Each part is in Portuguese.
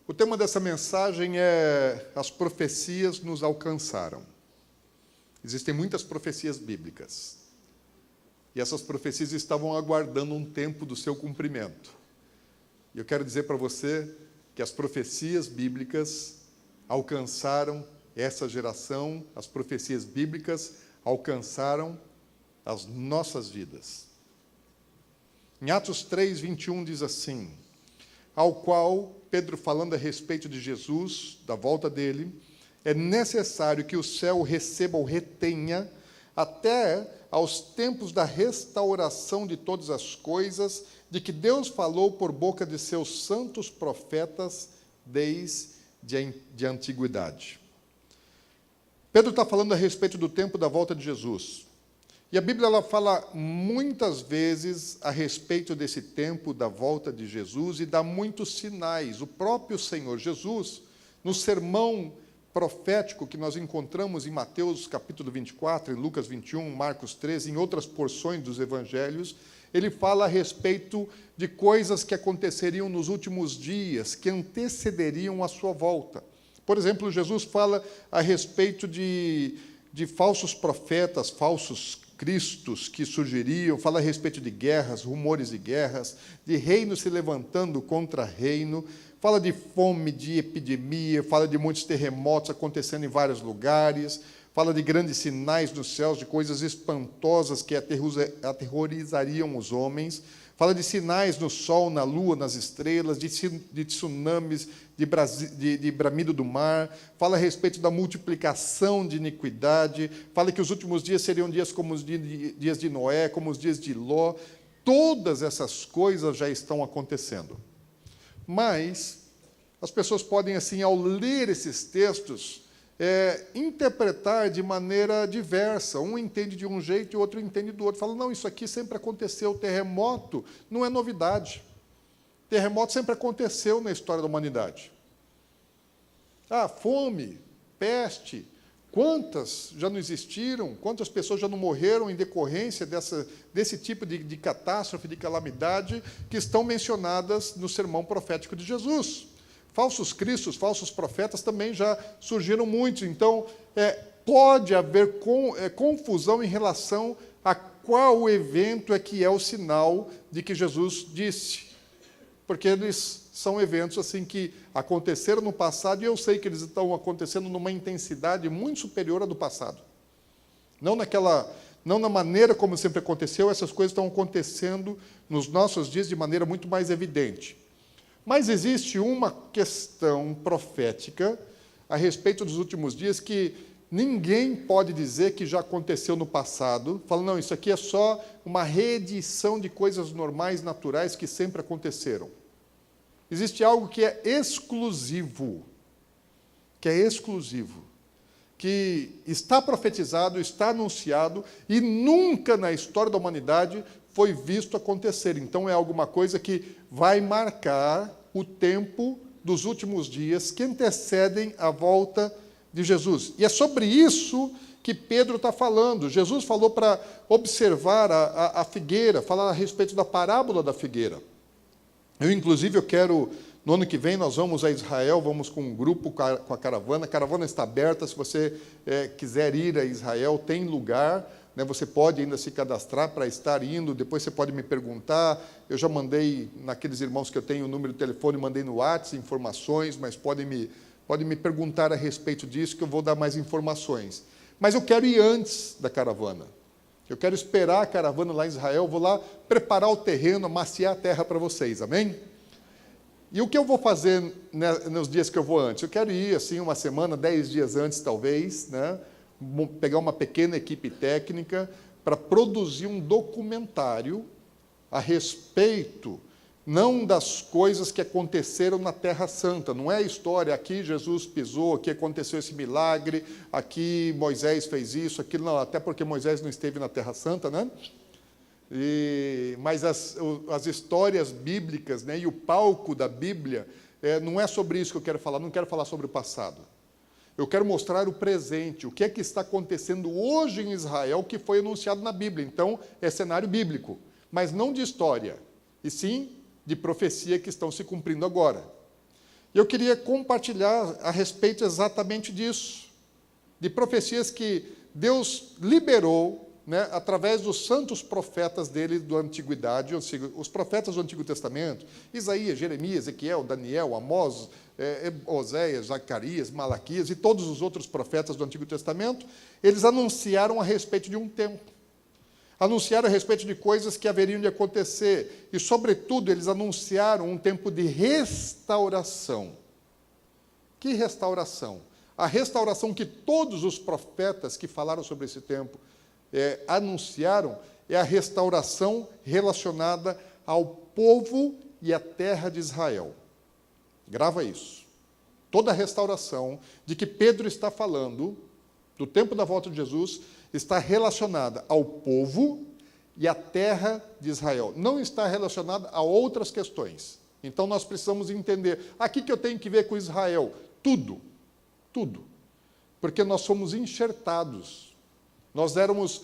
O tema dessa mensagem é As profecias nos alcançaram. Existem muitas profecias bíblicas. E essas profecias estavam aguardando um tempo do seu cumprimento. E eu quero dizer para você que as profecias bíblicas alcançaram essa geração, as profecias bíblicas alcançaram as nossas vidas. Em Atos 3, 21 diz assim: ao qual, Pedro falando a respeito de Jesus, da volta dele, é necessário que o céu receba ou retenha até aos tempos da restauração de todas as coisas, de que Deus falou por boca de seus santos profetas desde a antiguidade. Pedro está falando a respeito do tempo da volta de Jesus. E a Bíblia ela fala muitas vezes a respeito desse tempo da volta de Jesus e dá muitos sinais. O próprio Senhor Jesus, no sermão profético que nós encontramos em Mateus capítulo 24, em Lucas 21, Marcos 13, em outras porções dos evangelhos, ele fala a respeito de coisas que aconteceriam nos últimos dias, que antecederiam a sua volta. Por exemplo, Jesus fala a respeito de falsos profetas, falsos cristos que surgiriam, fala a respeito de guerras, rumores de guerras, de reino se levantando contra reino, fala de fome, de epidemia, fala de muitos terremotos acontecendo em vários lugares, fala de grandes sinais nos céus, de coisas espantosas que aterrorizariam os homens, fala de sinais no sol, na lua, nas estrelas, de tsunamis, de bramido do mar, fala a respeito da multiplicação de iniquidade, fala que os últimos dias seriam dias como os dias de Noé, como os dias de Ló. Todas essas coisas já estão acontecendo. Mas as pessoas podem, assim, ao ler esses textos, interpretar de maneira diversa. Um entende de um jeito e o outro entende do outro. Fala, não, isso aqui sempre aconteceu. Terremoto não é novidade. Terremoto sempre aconteceu na história da humanidade. Fome, peste, quantas já não existiram? Quantas pessoas já não morreram em decorrência desse tipo de catástrofe, de calamidade, que estão mencionadas no sermão profético de Jesus? Falsos cristos, falsos profetas também já surgiram muitos. Então, pode haver confusão em relação a qual evento que é o sinal de que Jesus disse. Porque eles são eventos assim que aconteceram no passado e eu sei que eles estão acontecendo numa intensidade muito superior à do passado. Não na maneira como sempre aconteceu, essas coisas estão acontecendo nos nossos dias de maneira muito mais evidente. Mas existe uma questão profética a respeito dos últimos dias que ninguém pode dizer que já aconteceu no passado. Fala, não, isso aqui é só uma reedição de coisas normais, naturais, que sempre aconteceram. Existe algo que é exclusivo, que está profetizado, está anunciado, e nunca na história da humanidade foi visto acontecer. Então, é alguma coisa que vai marcar o tempo dos últimos dias que antecedem a volta de Jesus. E é sobre isso que Pedro está falando. Jesus falou para observar a figueira, falar a respeito da parábola da figueira. Inclusive, no ano que vem, nós vamos a Israel, vamos com um grupo, com a caravana está aberta, se você quiser ir a Israel, tem lugar, né, você pode ainda se cadastrar para estar indo, depois você pode me perguntar, eu já mandei, naqueles irmãos que eu tenho o número de telefone, mandei no WhatsApp informações, mas podem me perguntar a respeito disso, que eu vou dar mais informações. Mas eu quero ir antes da caravana. Eu quero esperar a caravana lá em Israel, vou lá preparar o terreno, amaciar a terra para vocês, amém? E o que eu vou fazer nos dias que eu vou antes? Eu quero ir, assim, uma semana, 10 dias antes, talvez, né? Pegar uma pequena equipe técnica para produzir um documentário a respeito, não das coisas que aconteceram na Terra Santa, não é a história, aqui Jesus pisou, aqui aconteceu esse milagre, aqui Moisés fez isso, aquilo não, até porque Moisés não esteve na Terra Santa, né? Mas as histórias bíblicas, né, e o palco da Bíblia, não é sobre isso que eu quero falar, não quero falar sobre o passado. Eu quero mostrar o presente, o que é que está acontecendo hoje em Israel, que foi anunciado na Bíblia. Então, é cenário bíblico, mas não de história, e sim de profecia que estão se cumprindo agora. Eu queria compartilhar a respeito exatamente disso, de profecias que Deus liberou, né, através dos santos profetas dele da antiguidade, os profetas do Antigo Testamento, Isaías, Jeremias, Ezequiel, Daniel, Amós, Oséias, Zacarias, Malaquias e todos os outros profetas do Antigo Testamento, eles anunciaram a respeito de um tempo. Anunciaram a respeito de coisas que haveriam de acontecer. E, sobretudo, eles anunciaram um tempo de restauração. Que restauração? A restauração que todos os profetas que falaram sobre esse tempo anunciaram é a restauração relacionada ao povo e à terra de Israel. Grava isso. Toda a restauração de que Pedro está falando, do tempo da volta de Jesus, está relacionada ao povo e à terra de Israel. Não está relacionada a outras questões. Então, nós precisamos entender. Aqui que eu tenho que ver com Israel? Tudo. Tudo. Porque nós somos enxertados. Nós éramos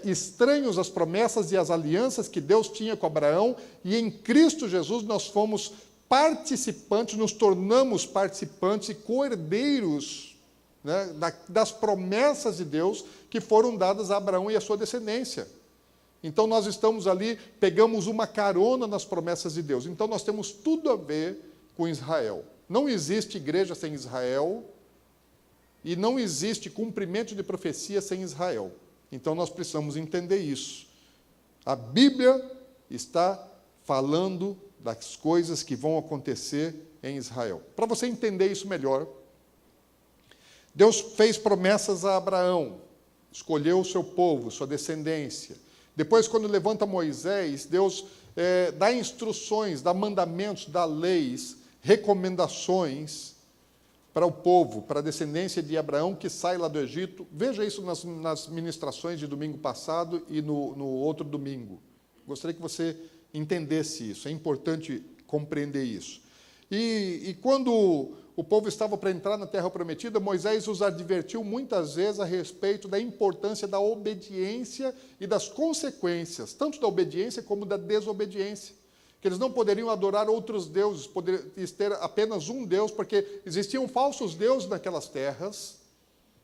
estranhos às promessas e às alianças que Deus tinha com Abraão, e em Cristo Jesus nós fomos participantes, nos tornamos participantes e co-herdeiros, né, das promessas de Deus que foram dadas a Abraão e a sua descendência. Então, nós estamos ali, pegamos uma carona nas promessas de Deus. Então, nós temos tudo a ver com Israel. Não existe igreja sem Israel e não existe cumprimento de profecia sem Israel. Então, nós precisamos entender isso. A Bíblia está falando das coisas que vão acontecer em Israel. Para você entender isso melhor, Deus fez promessas a Abraão, escolheu o seu povo, sua descendência. Depois, quando levanta Moisés, Deus dá instruções, dá mandamentos, dá leis, recomendações para o povo, para a descendência de Abraão que sai lá do Egito. Veja isso nas ministrações de domingo passado e no outro domingo. Gostaria que você entendesse isso, é importante compreender isso. E quando o povo estava para entrar na terra prometida, Moisés os advertiu muitas vezes a respeito da importância da obediência e das consequências, tanto da obediência como da desobediência. Que eles não poderiam adorar outros deuses, poderiam ter apenas um Deus, porque existiam falsos deuses naquelas terras.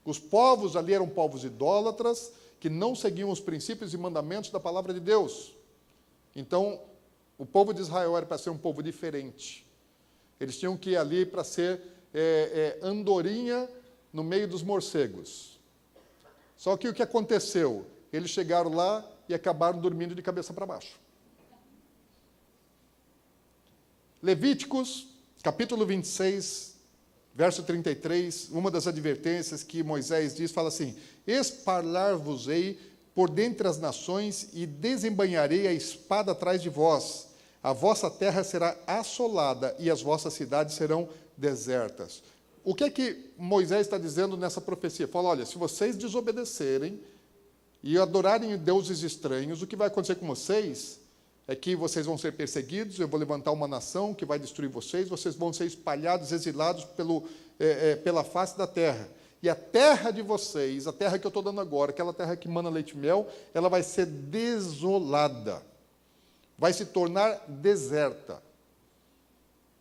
Os povos ali eram povos idólatras, que não seguiam os princípios e mandamentos da palavra de Deus. Então, o povo de Israel era para ser um povo diferente. Eles tinham que ir ali para ser andorinha no meio dos morcegos. Só que o que aconteceu? Eles chegaram lá e acabaram dormindo de cabeça para baixo. Levíticos, capítulo 26, verso 33, uma das advertências que Moisés diz, fala assim: esparlar-vos-ei por dentre as nações e desembainharei a espada atrás de vós. A vossa terra será assolada e as vossas cidades serão desertas. O que é que Moisés está dizendo nessa profecia? Fala, olha, se vocês desobedecerem e adorarem deuses estranhos, o que vai acontecer com vocês é que vocês vão ser perseguidos, eu vou levantar uma nação que vai destruir vocês vão ser espalhados, exilados pela face da terra. E a terra de vocês, a terra que eu estou dando agora, aquela terra que mana leite e mel, ela vai ser desolada. Vai se tornar deserta.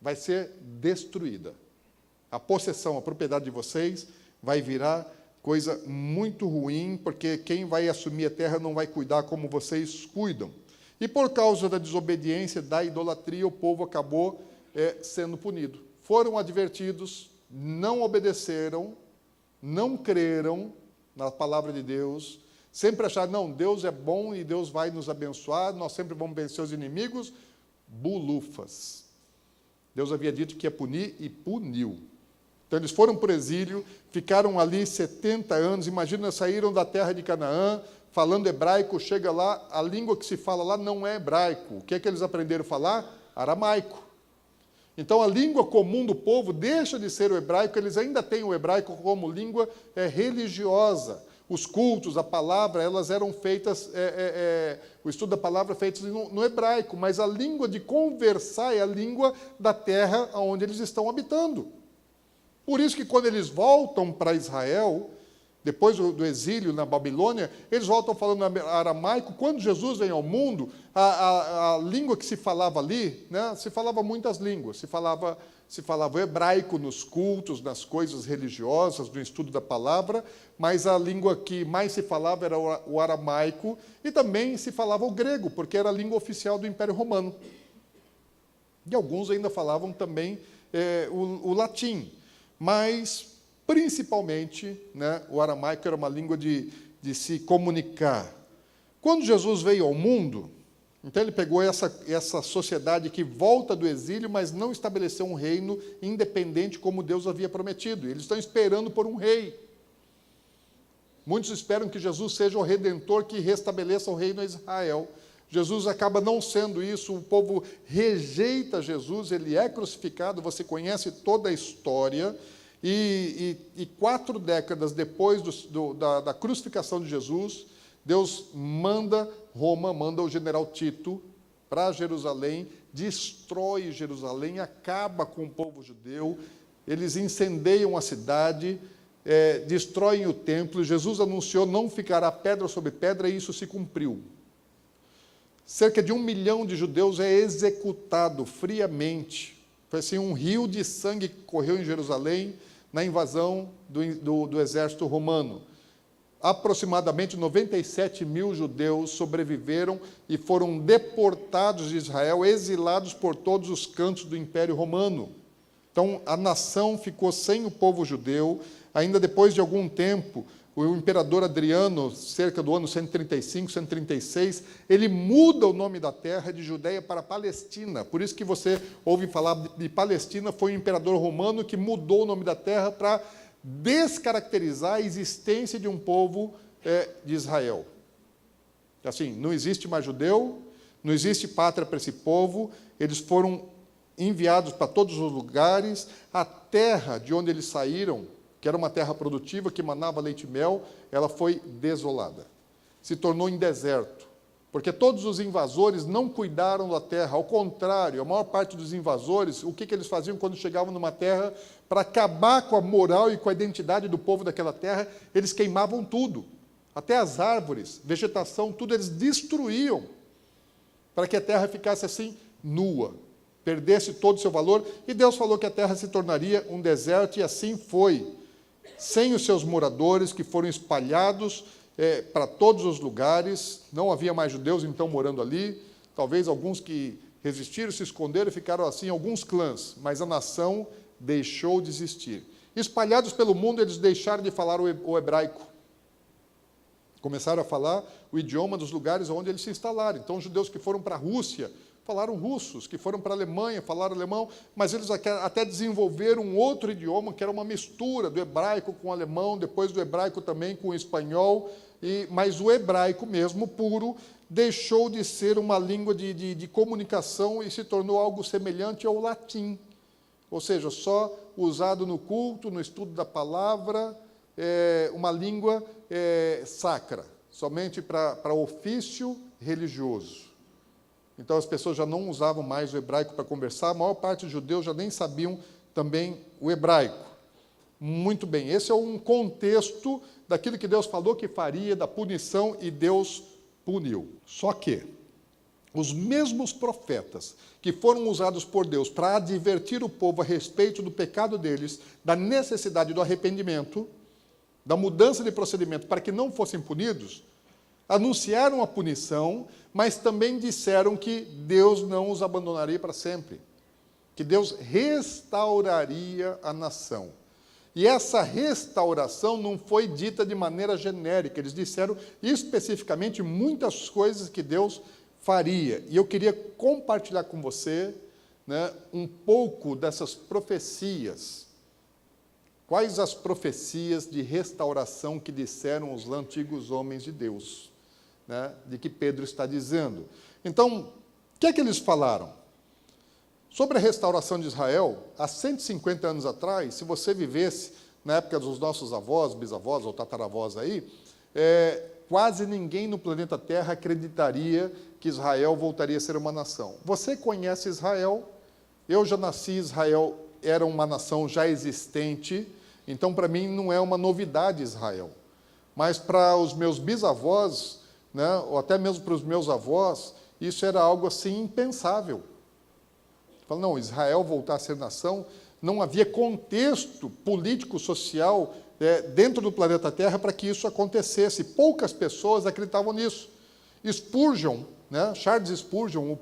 Vai ser destruída. A possessão, a propriedade de vocês vai virar coisa muito ruim, porque quem vai assumir a terra não vai cuidar como vocês cuidam. E por causa da desobediência, da idolatria, o povo acabou sendo punido. Foram advertidos, não obedeceram, não creram na palavra de Deus, sempre acharam, não, Deus é bom e Deus vai nos abençoar, nós sempre vamos vencer os inimigos. Bulufas. Deus havia dito que ia punir e puniu. Então, eles foram para o exílio, ficaram ali 70 anos, imagina, saíram da terra de Canaã, falando hebraico, chega lá, a língua que se fala lá não é hebraico. O que é que eles aprenderam a falar? Aramaico. Então, a língua comum do povo deixa de ser o hebraico, eles ainda têm o hebraico como língua religiosa. Os cultos, a palavra, elas eram feitas, o estudo da palavra feito no hebraico, mas a língua de conversar é a língua da terra onde eles estão habitando. Por isso que quando eles voltam para Israel, Depois do exílio na Babilônia, eles voltam falando aramaico. Quando Jesus vem ao mundo, a língua que se falava ali, né, se falava muitas línguas. Se falava o hebraico nos cultos, nas coisas religiosas, no estudo da palavra, mas a língua que mais se falava era o aramaico, e também se falava o grego, porque era a língua oficial do Império Romano. E alguns ainda falavam também o latim, mas principalmente, né, o aramaico era uma língua de se comunicar. Quando Jesus veio ao mundo, então ele pegou essa sociedade que volta do exílio, mas não estabeleceu um reino independente como Deus havia prometido. Eles estão esperando por um rei. Muitos esperam que Jesus seja o Redentor que restabeleça o reino a Israel. Jesus acaba não sendo isso, o povo rejeita Jesus, ele é crucificado, você conhece toda a história, e 4 décadas depois da crucificação de Jesus, Deus Roma manda o general Tito para Jerusalém, destrói Jerusalém, acaba com o povo judeu, eles incendeiam a cidade, destroem o templo. Jesus anunciou: não ficará pedra sobre pedra, e isso se cumpriu. Cerca de 1 milhão de judeus é executado friamente. Foi assim, um rio de sangue que correu em Jerusalém na invasão do exército romano. Aproximadamente 97 mil judeus sobreviveram e foram deportados de Israel, exilados por todos os cantos do Império Romano. Então, a nação ficou sem o povo judeu. Ainda depois de algum tempo, o imperador Adriano, cerca do ano 135, 136, ele muda o nome da terra de Judeia para Palestina. Por isso que você ouve falar de Palestina, foi o imperador romano que mudou o nome da terra para descaracterizar a existência de um povo de Israel. Assim, não existe mais judeu, não existe pátria para esse povo, eles foram enviados para todos os lugares, a terra de onde eles saíram, que era uma terra produtiva, que manava leite e mel, ela foi desolada. Se tornou em deserto, porque todos os invasores não cuidaram da terra. Ao contrário, a maior parte dos invasores, o que eles faziam quando chegavam numa terra? Para acabar com a moral e com a identidade do povo daquela terra, eles queimavam tudo. Até as árvores, vegetação, tudo eles destruíam, para que a terra ficasse assim, nua, perdesse todo o seu valor. E Deus falou que a terra se tornaria um deserto, e assim foi. Sem os seus moradores, que foram espalhados para todos os lugares, não havia mais judeus então morando ali, talvez alguns que resistiram, se esconderam e ficaram assim, alguns clãs, mas a nação deixou de existir. Espalhados pelo mundo, eles deixaram de falar o hebraico. Começaram a falar o idioma dos lugares onde eles se instalaram. Então, os judeus que foram para a Rússia falaram russo, que foram para a Alemanha falaram alemão, mas eles até desenvolveram um outro idioma, que era uma mistura do hebraico com o alemão, depois do hebraico também com o espanhol, mas o hebraico mesmo, puro, deixou de ser uma língua de comunicação e se tornou algo semelhante ao latim, ou seja, só usado no culto, no estudo da palavra, uma língua sacra, somente para ofício religioso. Então, as pessoas já não usavam mais o hebraico para conversar, a maior parte dos judeus já nem sabiam também o hebraico. Muito bem, esse é um contexto daquilo que Deus falou que faria, da punição, e Deus puniu. Só que os mesmos profetas que foram usados por Deus para advertir o povo a respeito do pecado deles, da necessidade do arrependimento, da mudança de procedimento para que não fossem punidos, anunciaram a punição, mas também disseram que Deus não os abandonaria para sempre, que Deus restauraria a nação. E essa restauração não foi dita de maneira genérica, eles disseram especificamente muitas coisas que Deus faria. E eu queria compartilhar com você, né, um pouco dessas profecias. Quais as profecias de restauração que disseram os antigos homens de Deus, né, de que Pedro está dizendo? Então, o que é que eles falaram? Sobre a restauração de Israel, há 150 anos atrás, se você vivesse na época dos nossos avós, bisavós ou tataravós aí, quase ninguém no planeta Terra acreditaria que Israel voltaria a ser uma nação. Você conhece Israel, eu já nasci, Israel era uma nação já existente, então para mim não é uma novidade Israel. Mas para os meus bisavós, né, ou até mesmo para os meus avós, isso era algo assim impensável. Fala, não, Israel voltar a ser nação, não havia contexto político, social, dentro do planeta Terra para que isso acontecesse. Poucas pessoas acreditavam nisso. Spurgeon, né, Charles Spurgeon,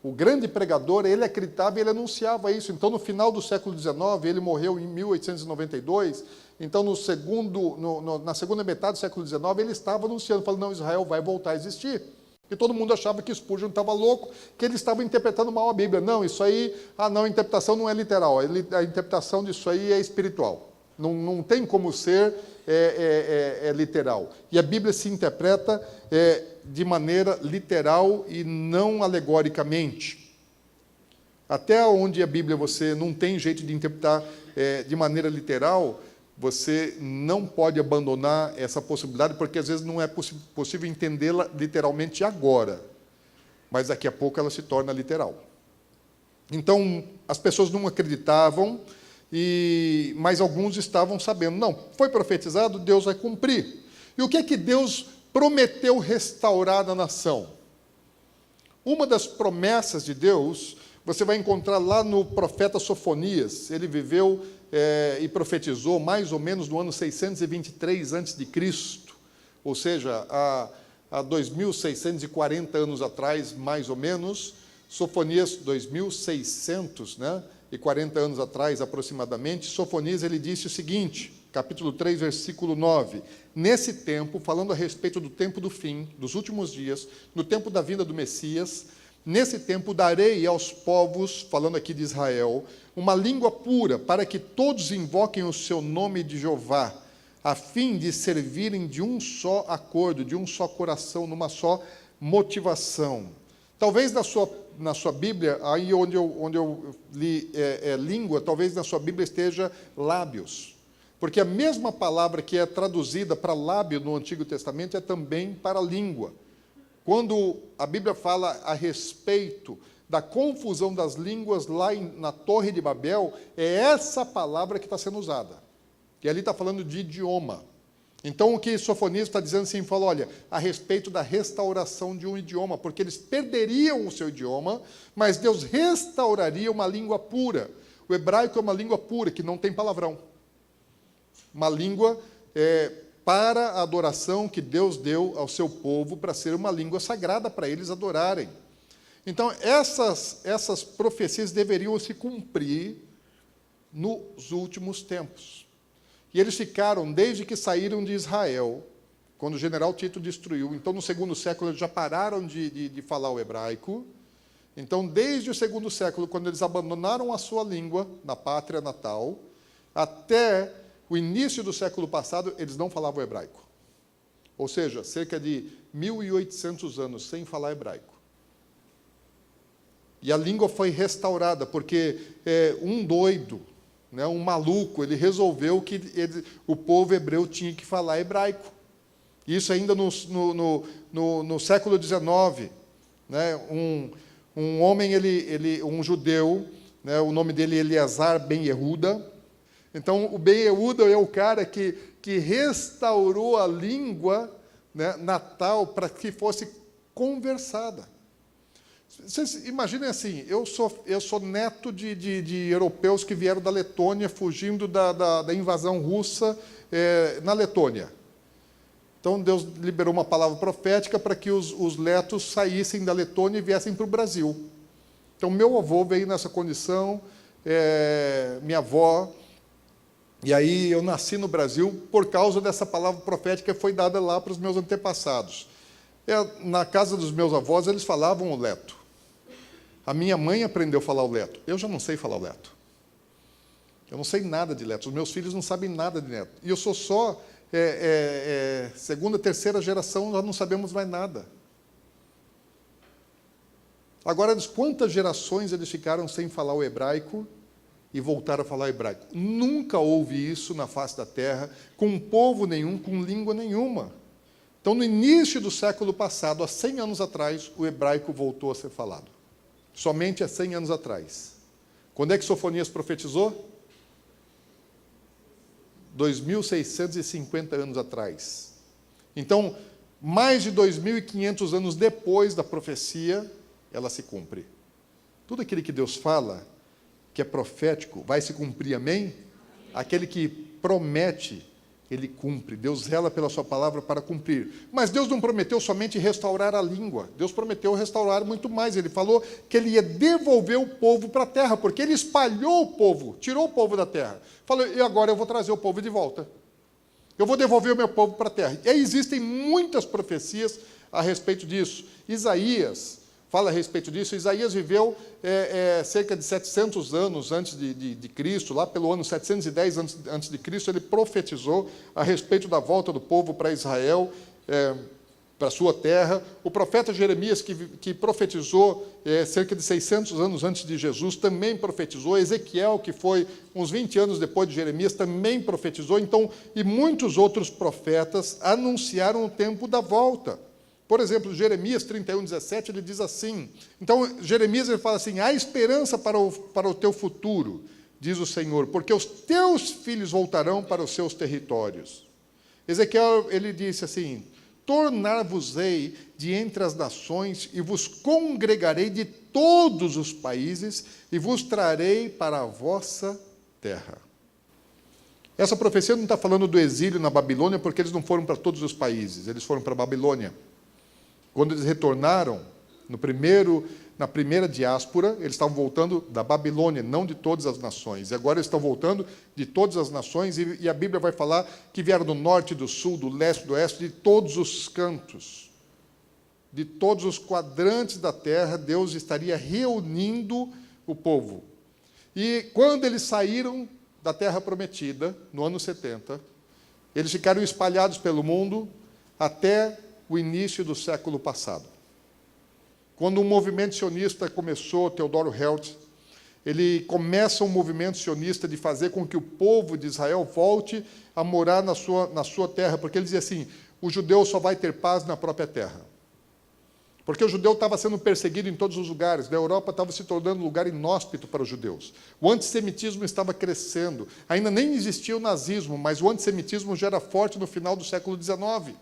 o grande pregador, ele acreditava e ele anunciava isso. Então, no final do século XIX, ele morreu em 1892, então na segunda metade do século XIX, ele estava anunciando, falando, não, Israel vai voltar a existir. E todo mundo achava que Spurgeon estava louco, que ele estava interpretando mal a Bíblia. Não, isso aí, não, a interpretação não é literal, a interpretação disso aí é espiritual. Não tem como ser literal. E a Bíblia se interpreta de maneira literal e não alegoricamente. Até onde a Bíblia você não tem jeito de interpretar de maneira literal, você não pode abandonar essa possibilidade, porque às vezes não é possível entendê-la literalmente agora, mas daqui a pouco ela se torna literal. Então, as pessoas não acreditavam, mas alguns estavam sabendo. Não, foi profetizado, Deus vai cumprir. E o que é que Deus prometeu restaurar na nação? Uma das promessas de Deus, você vai encontrar lá no profeta Sofonias. Ele viveu e profetizou mais ou menos no ano 623 a.C., ou seja, há 2.640 anos atrás, mais ou menos. Sofonias, 2.600, né? E 40 anos atrás, aproximadamente, Sofonias, ele disse o seguinte, capítulo 3, versículo 9, nesse tempo, falando a respeito do tempo do fim, dos últimos dias, no tempo da vinda do Messias, nesse tempo darei aos povos, falando aqui de Israel, uma língua pura, para que todos invoquem o seu nome de Jeová, a fim de servirem de um só acordo, de um só coração, numa só motivação. Talvez na sua Bíblia, aí onde eu li língua, talvez na sua Bíblia esteja lábios. Porque a mesma palavra que é traduzida para lábio no Antigo Testamento é também para língua. Quando a Bíblia fala a respeito da confusão das línguas lá na Torre de Babel, é essa palavra que está sendo usada. E ali está falando de idioma. Então, o que Sofonias está dizendo assim, fala, olha, a respeito da restauração de um idioma, porque eles perderiam o seu idioma, mas Deus restauraria uma língua pura. O hebraico é uma língua pura, que não tem palavrão. Uma língua para a adoração que Deus deu ao seu povo, para ser uma língua sagrada para eles adorarem. Então, essas profecias deveriam se cumprir nos últimos tempos. E eles ficaram, desde que saíram de Israel, quando o general Tito destruiu. Então, no segundo século, eles já pararam de falar o hebraico. Então, desde o segundo século, quando eles abandonaram a sua língua na pátria natal, até o início do século passado, eles não falavam hebraico. Ou seja, cerca de 1.800 anos sem falar hebraico. E a língua foi restaurada, porque um doido, né, um maluco, ele resolveu que o povo hebreu tinha que falar hebraico. Isso ainda no século XIX. Né, um homem, um judeu, né, o nome dele é Eleazar Ben Yehuda. Então, o Ben Yehuda é o cara que restaurou a língua, né, natal para que fosse conversada. Vocês imaginem assim, eu sou neto de europeus que vieram da Letônia, fugindo da invasão russa na Letônia. Então, Deus liberou uma palavra profética para que os letos saíssem da Letônia e viessem para o Brasil. Então, meu avô veio nessa condição, minha avó, e aí eu nasci no Brasil por causa dessa palavra profética que foi dada lá para os meus antepassados. Na casa dos meus avós, eles falavam o leto. A minha mãe aprendeu a falar o leto. Eu já não sei falar o leto. Eu não sei nada de leto. Os meus filhos não sabem nada de leto. E eu sou só segunda, terceira geração, nós não sabemos mais nada. Agora, quantas gerações eles ficaram sem falar o hebraico e voltaram a falar hebraico? Nunca houve isso na face da terra, com povo nenhum, com língua nenhuma. Então, no início do século passado, há 100 anos atrás, o hebraico voltou a ser falado. Somente há 100 anos atrás. Quando é que Sofonias profetizou? 2.650 anos atrás. Então, mais de 2.500 anos depois da profecia, ela se cumpre. Tudo aquilo que Deus fala, que é profético, vai se cumprir, amém? Aquele que promete, ele cumpre. Deus zela pela sua palavra para cumprir. Mas Deus não prometeu somente restaurar a língua. Deus prometeu restaurar muito mais. Ele falou que ele ia devolver o povo para a terra, porque ele espalhou o povo, tirou o povo da terra. Falou, e agora eu vou trazer o povo de volta. Eu vou devolver o meu povo para a terra. E aí existem muitas profecias a respeito disso. Isaías fala a respeito disso. Isaías viveu cerca de 700 anos antes de Cristo, lá pelo ano 710 antes de Cristo, ele profetizou a respeito da volta do povo para Israel, para a sua terra. O profeta Jeremias, que profetizou cerca de 600 anos antes de Jesus, também profetizou. Ezequiel, que foi uns 20 anos depois de Jeremias, também profetizou. Então, e muitos outros profetas anunciaram o tempo da volta. Por exemplo, Jeremias 31:17, ele diz assim, então Jeremias ele fala assim, há esperança para o teu futuro, diz o Senhor, porque os teus filhos voltarão para os seus territórios. Ezequiel, ele disse assim, tornar-vos-ei de entre as nações e vos congregarei de todos os países e vos trarei para a vossa terra. Essa profecia não está falando do exílio na Babilônia, porque eles não foram para todos os países, eles foram para a Babilônia. Quando eles retornaram, na primeira diáspora, eles estavam voltando da Babilônia, não de todas as nações. E agora eles estão voltando de todas as nações, e a Bíblia vai falar que vieram do norte, do sul, do leste, do oeste, de todos os cantos, de todos os quadrantes da terra, Deus estaria reunindo o povo. E quando eles saíram da terra prometida, no ano 70, eles ficaram espalhados pelo mundo até o início do século passado. Quando o movimento sionista começou, Theodor Herzl, ele começa um movimento sionista de fazer com que o povo de Israel volte a morar na sua terra, porque ele dizia assim, o judeu só vai ter paz na própria terra. Porque o judeu estava sendo perseguido em todos os lugares, na Europa estava se tornando um lugar inóspito para os judeus. O antissemitismo estava crescendo, ainda nem existia o nazismo, mas o antissemitismo já era forte no final do século XIX.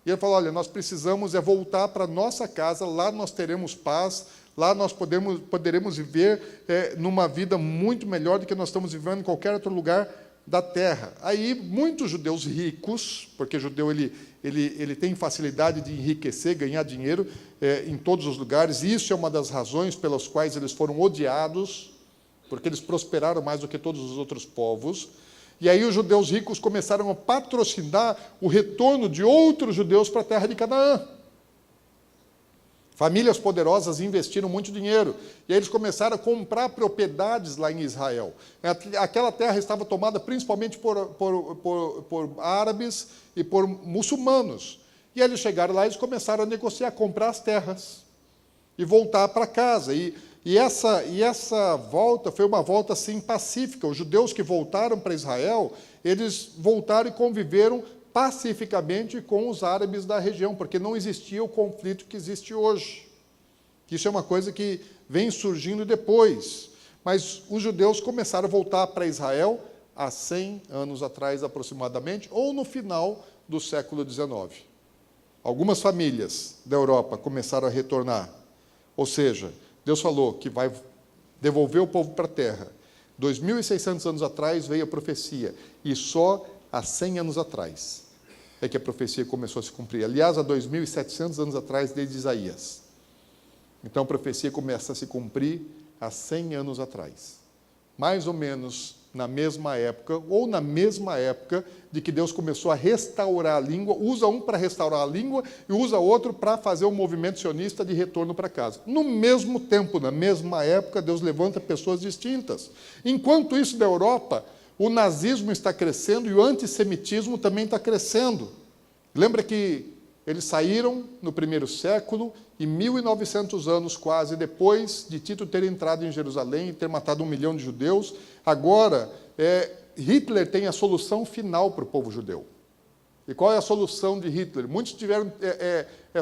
E ele falou, olha, nós precisamos voltar para a nossa casa, lá nós teremos paz, lá nós poderemos viver numa vida muito melhor do que nós estamos vivendo em qualquer outro lugar da terra. Aí, muitos judeus ricos, porque judeu ele tem facilidade de enriquecer, ganhar dinheiro em todos os lugares, e isso é uma das razões pelas quais eles foram odiados, porque eles prosperaram mais do que todos os outros povos. E aí os judeus ricos começaram a patrocinar o retorno de outros judeus para a terra de Canaã. Famílias poderosas investiram muito dinheiro. E aí eles começaram a comprar propriedades lá em Israel. Aquela terra estava tomada principalmente por árabes e por muçulmanos. E eles chegaram lá e eles começaram a negociar, comprar as terras e voltar para casa. E essa volta foi uma volta assim pacífica. Os judeus que voltaram para Israel, eles voltaram e conviveram pacificamente com os árabes da região, porque não existia o conflito que existe hoje. Isso é uma coisa que vem surgindo depois. Mas os judeus começaram a voltar para Israel há 100 anos atrás, aproximadamente, ou no final do século XIX. Algumas famílias da Europa começaram a retornar. Ou seja, Deus falou que vai devolver o povo para a terra. 2.600 anos atrás veio a profecia, e só há 100 anos atrás é que a profecia começou a se cumprir. Aliás, há 2.700 anos atrás, desde Isaías. Então, a profecia começa a se cumprir há 100 anos atrás. Mais ou menos na mesma época, ou na mesma época de que Deus começou a restaurar a língua, usa um para restaurar a língua e usa outro para fazer um movimento sionista de retorno para casa. No mesmo tempo, na mesma época, Deus levanta pessoas distintas. Enquanto isso, na Europa, o nazismo está crescendo e o antissemitismo também está crescendo. Lembra que eles saíram no primeiro século e 1.900 anos quase depois de Tito ter entrado em Jerusalém e ter matado 1 milhão de judeus, agora Hitler tem a solução final para o povo judeu. E qual é a solução de Hitler? Muitos tiveram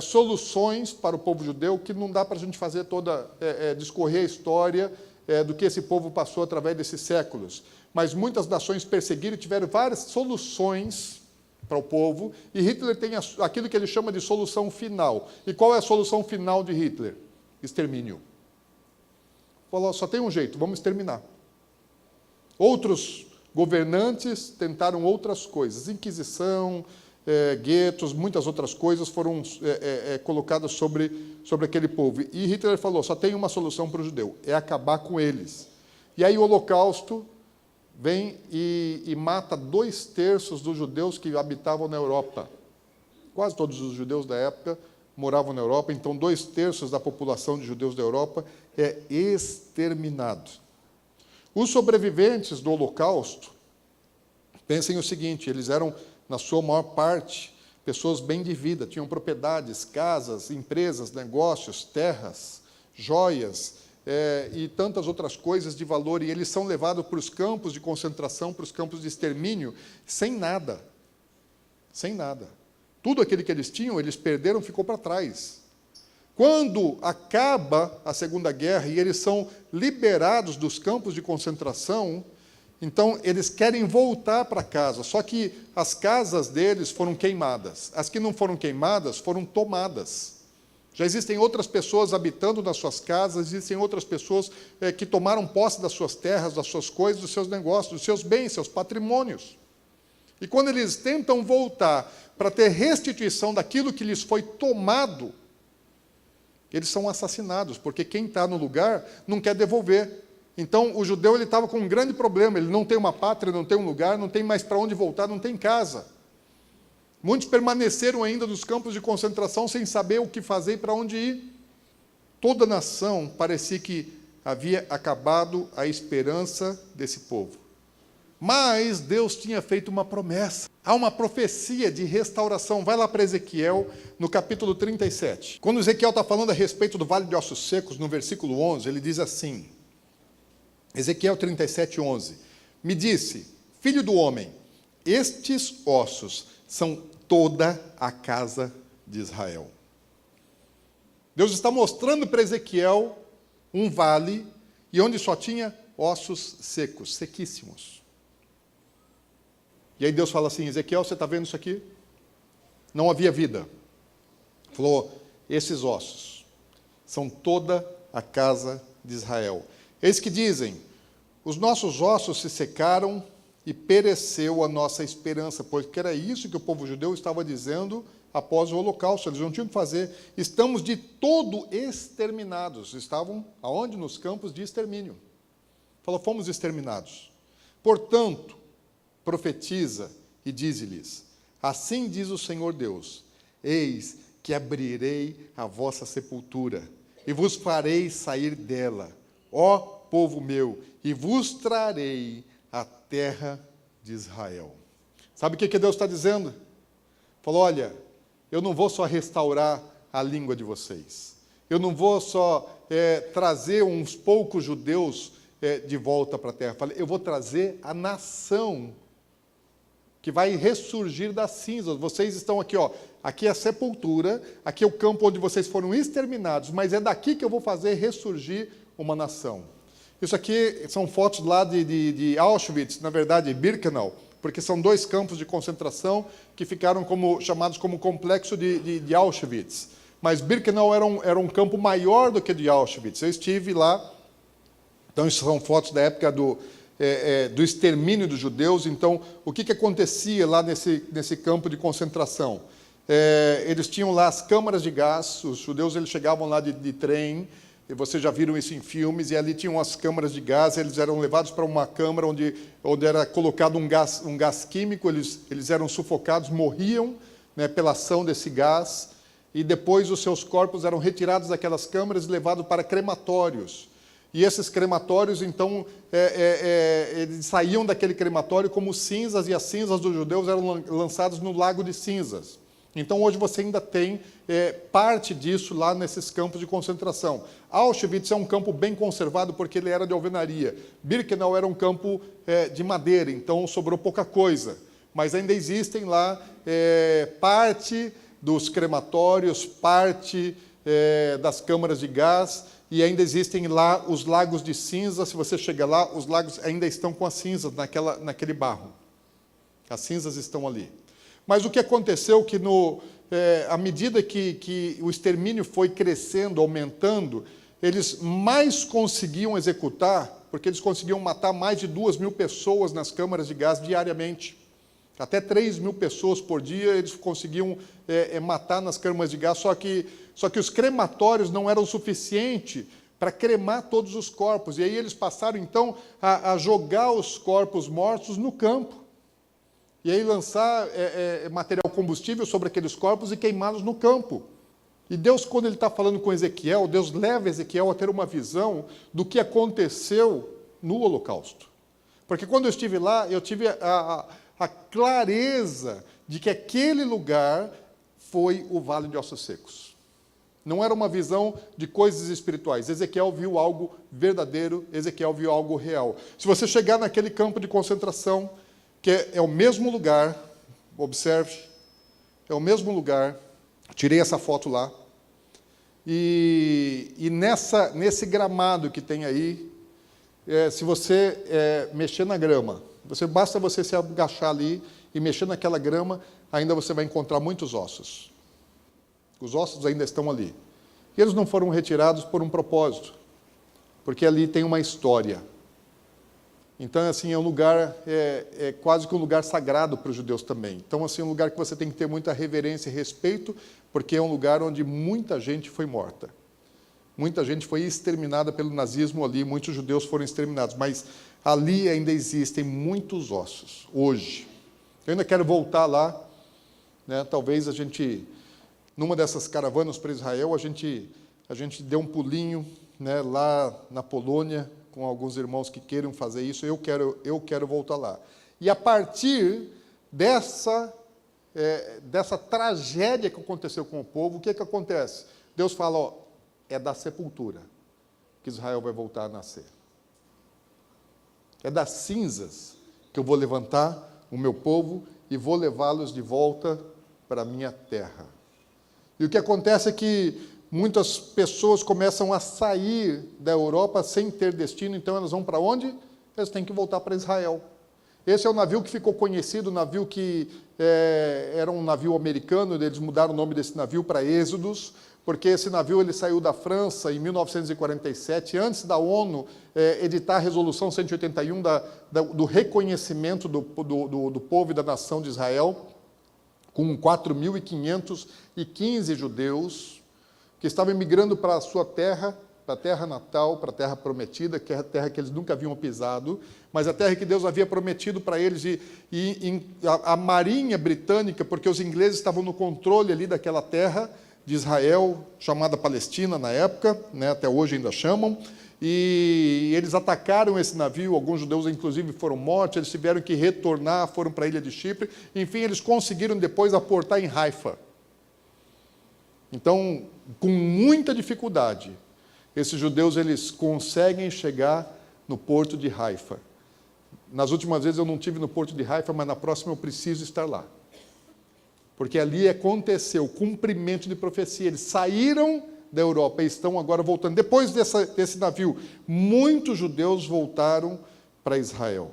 soluções para o povo judeu que não dá para a gente fazer discorrer a história do que esse povo passou através desses séculos. Mas muitas nações perseguiram e tiveram várias soluções para o povo, e Hitler tem aquilo que ele chama de solução final. E qual é a solução final de Hitler? Extermínio. Falou, só tem um jeito, vamos exterminar. Outros governantes tentaram outras coisas, Inquisição, guetos, muitas outras coisas foram colocadas sobre aquele povo. E Hitler falou, só tem uma solução para o judeu, é acabar com eles. E aí o Holocausto vem e mata 2/3 dos judeus que habitavam na Europa. Quase todos os judeus da época moravam na Europa, então 2/3 da população de judeus da Europa é exterminado. Os sobreviventes do Holocausto, pensem o seguinte, eles eram, na sua maior parte, pessoas bem de vida, tinham propriedades, casas, empresas, negócios, terras, joias, e tantas outras coisas de valor, e eles são levados para os campos de concentração, para os campos de extermínio, sem nada. Sem nada. Tudo aquilo que eles tinham, eles perderam, ficou para trás. Quando acaba a Segunda Guerra e eles são liberados dos campos de concentração, então eles querem voltar para casa, só que as casas deles foram queimadas. As que não foram queimadas foram tomadas. Já existem outras pessoas habitando nas suas casas, existem outras pessoas que tomaram posse das suas terras, das suas coisas, dos seus negócios, dos seus bens, seus patrimônios. E quando eles tentam voltar para ter restituição daquilo que lhes foi tomado, eles são assassinados, porque quem está no lugar não quer devolver. Então, o judeu estava com um grande problema, ele não tem uma pátria, não tem um lugar, não tem mais para onde voltar, não tem casa. Muitos permaneceram ainda nos campos de concentração sem saber o que fazer e para onde ir. Toda a nação parecia que havia acabado a esperança desse povo. Mas Deus tinha feito uma promessa. Há uma profecia de restauração. Vai lá para Ezequiel, no capítulo 37. Quando Ezequiel está falando a respeito do Vale de Ossos Secos, no versículo 11, ele diz assim, Ezequiel 37, 11, me disse, filho do homem, estes ossos são toda a casa de Israel. Deus está mostrando para Ezequiel um vale, e onde só tinha ossos secos, sequíssimos. E aí Deus fala assim, Ezequiel, você está vendo isso aqui? Não havia vida. Falou, esses ossos são toda a casa de Israel. Eis que dizem, os nossos ossos se secaram e pereceu a nossa esperança, porque era isso que o povo judeu estava dizendo após o Holocausto, eles não tinham o que fazer. Estamos de todo exterminados. Estavam aonde? Nos campos de extermínio. Falou, fomos exterminados. Portanto, profetiza e dize-lhes, assim diz o Senhor Deus, eis que abrirei a vossa sepultura e vos farei sair dela, ó povo meu, e vos trarei a terra de Israel. Sabe o que Deus está dizendo? Falou, olha, eu não vou só restaurar a língua de vocês, eu não vou só trazer uns poucos judeus de volta para a terra, eu vou trazer a nação que vai ressurgir das cinzas. Vocês estão aqui, ó, aqui é a sepultura, aqui é o campo onde vocês foram exterminados, mas é daqui que eu vou fazer ressurgir uma nação. Isso aqui são fotos lá de Auschwitz, na verdade, Birkenau, porque são 2 campos de concentração que ficaram chamados como complexo de Auschwitz. Mas Birkenau era um campo maior do que de Auschwitz. Eu estive lá, então isso são fotos da época do extermínio dos judeus. Então, o que acontecia lá nesse campo de concentração? Eles tinham lá as câmaras de gás, os judeus eles chegavam lá de trem, e vocês já viram isso em filmes, e ali tinham as câmaras de gás, eles eram levados para uma câmara onde era colocado um gás químico, eles eram sufocados, morriam, né, pela ação desse gás, e depois os seus corpos eram retirados daquelas câmaras e levados para crematórios. E esses crematórios, então, eles saíam daquele crematório como cinzas, e as cinzas dos judeus eram lançadas no lago de cinzas. Então, hoje você ainda tem parte disso lá nesses campos de concentração. Auschwitz é um campo bem conservado porque ele era de alvenaria. Birkenau era um campo de madeira, então sobrou pouca coisa. Mas ainda existem lá parte dos crematórios, parte das câmaras de gás, e ainda existem lá os lagos de cinza. Se você chega lá, os lagos ainda estão com as cinzas naquele barro. As cinzas estão ali. Mas o que aconteceu que, à medida que o extermínio foi crescendo, aumentando, eles mais conseguiam executar, porque eles conseguiam matar mais de 2.000 pessoas nas câmaras de gás diariamente. Até 3.000 pessoas por dia eles conseguiam matar nas câmaras de gás, só que os crematórios não eram suficientes para cremar todos os corpos. E aí eles passaram, então, a jogar os corpos mortos no campo. E aí lançar material combustível sobre aqueles corpos e queimá-los no campo. E Deus, quando Ele está falando com Ezequiel, Deus leva Ezequiel a ter uma visão do que aconteceu no Holocausto. Porque quando eu estive lá, eu tive a clareza de que aquele lugar foi o Vale de Ossos Secos. Não era uma visão de coisas espirituais. Ezequiel viu algo verdadeiro, Ezequiel viu algo real. Se você chegar naquele campo de concentração, que é o mesmo lugar, observe, é o mesmo lugar, tirei essa foto lá, e nesse gramado que tem aí, se você mexer na grama, basta você se agachar ali e mexer naquela grama, ainda você vai encontrar muitos ossos. Os ossos ainda estão ali. E eles não foram retirados por um propósito, porque ali tem uma história. Então, assim, é um lugar, quase que um lugar sagrado para os judeus também. Então, assim, é um lugar que você tem que ter muita reverência e respeito, porque é um lugar onde muita gente foi morta. Muita gente foi exterminada pelo nazismo ali, muitos judeus foram exterminados, mas ali ainda existem muitos ossos, hoje. Eu ainda quero voltar lá, né? Talvez a gente, numa dessas caravanas para Israel, a gente dê um pulinho, né, lá na Polônia, com alguns irmãos que queiram fazer isso. Eu quero voltar lá. E a partir dessa tragédia que aconteceu com o povo, o que acontece? Deus fala, é da sepultura que Israel vai voltar a nascer. É das cinzas que eu vou levantar o meu povo e vou levá-los de volta para a minha terra. E o que acontece é que muitas pessoas começam a sair da Europa sem ter destino, então elas vão para onde? Elas têm que voltar para Israel. Esse é o navio que ficou conhecido, o navio que era um navio americano, eles mudaram o nome desse navio para Êxodos, porque esse navio ele saiu da França em 1947, antes da ONU editar a Resolução 181 do reconhecimento do povo e da nação de Israel, com 4.515 judeus, que estavam migrando para a sua terra, para a terra natal, para a terra prometida, que é a terra que eles nunca haviam pisado, mas a terra que Deus havia prometido para eles. E a marinha britânica, porque os ingleses estavam no controle ali daquela terra de Israel, chamada Palestina na época, né, até hoje ainda chamam, e eles atacaram esse navio, alguns judeus inclusive foram mortos, eles tiveram que retornar, foram para a ilha de Chipre, enfim, eles conseguiram depois aportar em Haifa. Então, com muita dificuldade, esses judeus eles conseguem chegar no porto de Haifa. Nas últimas vezes eu não estive no porto de Haifa, mas na próxima eu preciso estar lá. Porque ali aconteceu o cumprimento de profecia. Eles saíram da Europa e estão agora voltando. Depois desse navio, muitos judeus voltaram para Israel.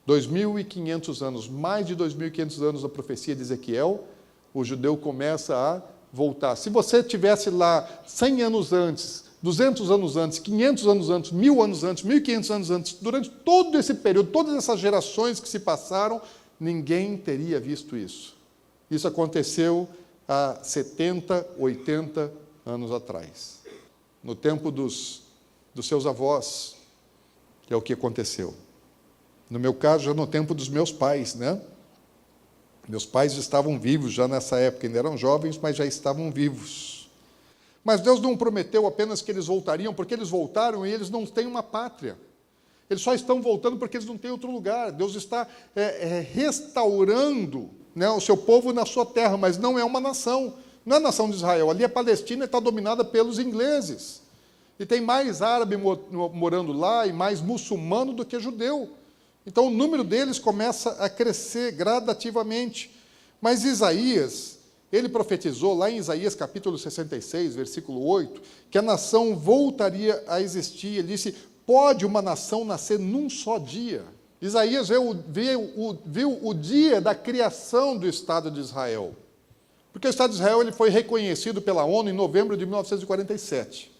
2.500 anos, mais de 2.500 anos da profecia de Ezequiel, o judeu começa a voltar. Se você estivesse lá 100 anos antes, 200 anos antes, 500 anos antes, 1.000 anos antes, 1.500 anos antes, durante todo esse período, todas essas gerações que se passaram, ninguém teria visto isso. Isso aconteceu há 70, 80 anos atrás. No tempo dos seus avós, que é o que aconteceu. No meu caso, já no tempo dos meus pais, né? Meus pais estavam vivos já nessa época, ainda eram jovens, mas já estavam vivos. Mas Deus não prometeu apenas que eles voltariam, porque eles voltaram e eles não têm uma pátria. Eles só estão voltando porque eles não têm outro lugar. Deus está restaurando, né, o seu povo na sua terra, mas não é uma nação. Não é a nação de Israel. Ali a Palestina está dominada pelos ingleses. E tem mais árabe morando lá e mais muçulmano do que judeu. Então o número deles começa a crescer gradativamente. Mas Isaías, ele profetizou lá em Isaías capítulo 66, versículo 8, que a nação voltaria a existir. Ele disse, pode uma nação nascer num só dia? Isaías viu o dia da criação do Estado de Israel. Porque o Estado de Israel ele foi reconhecido pela ONU em novembro de 1947.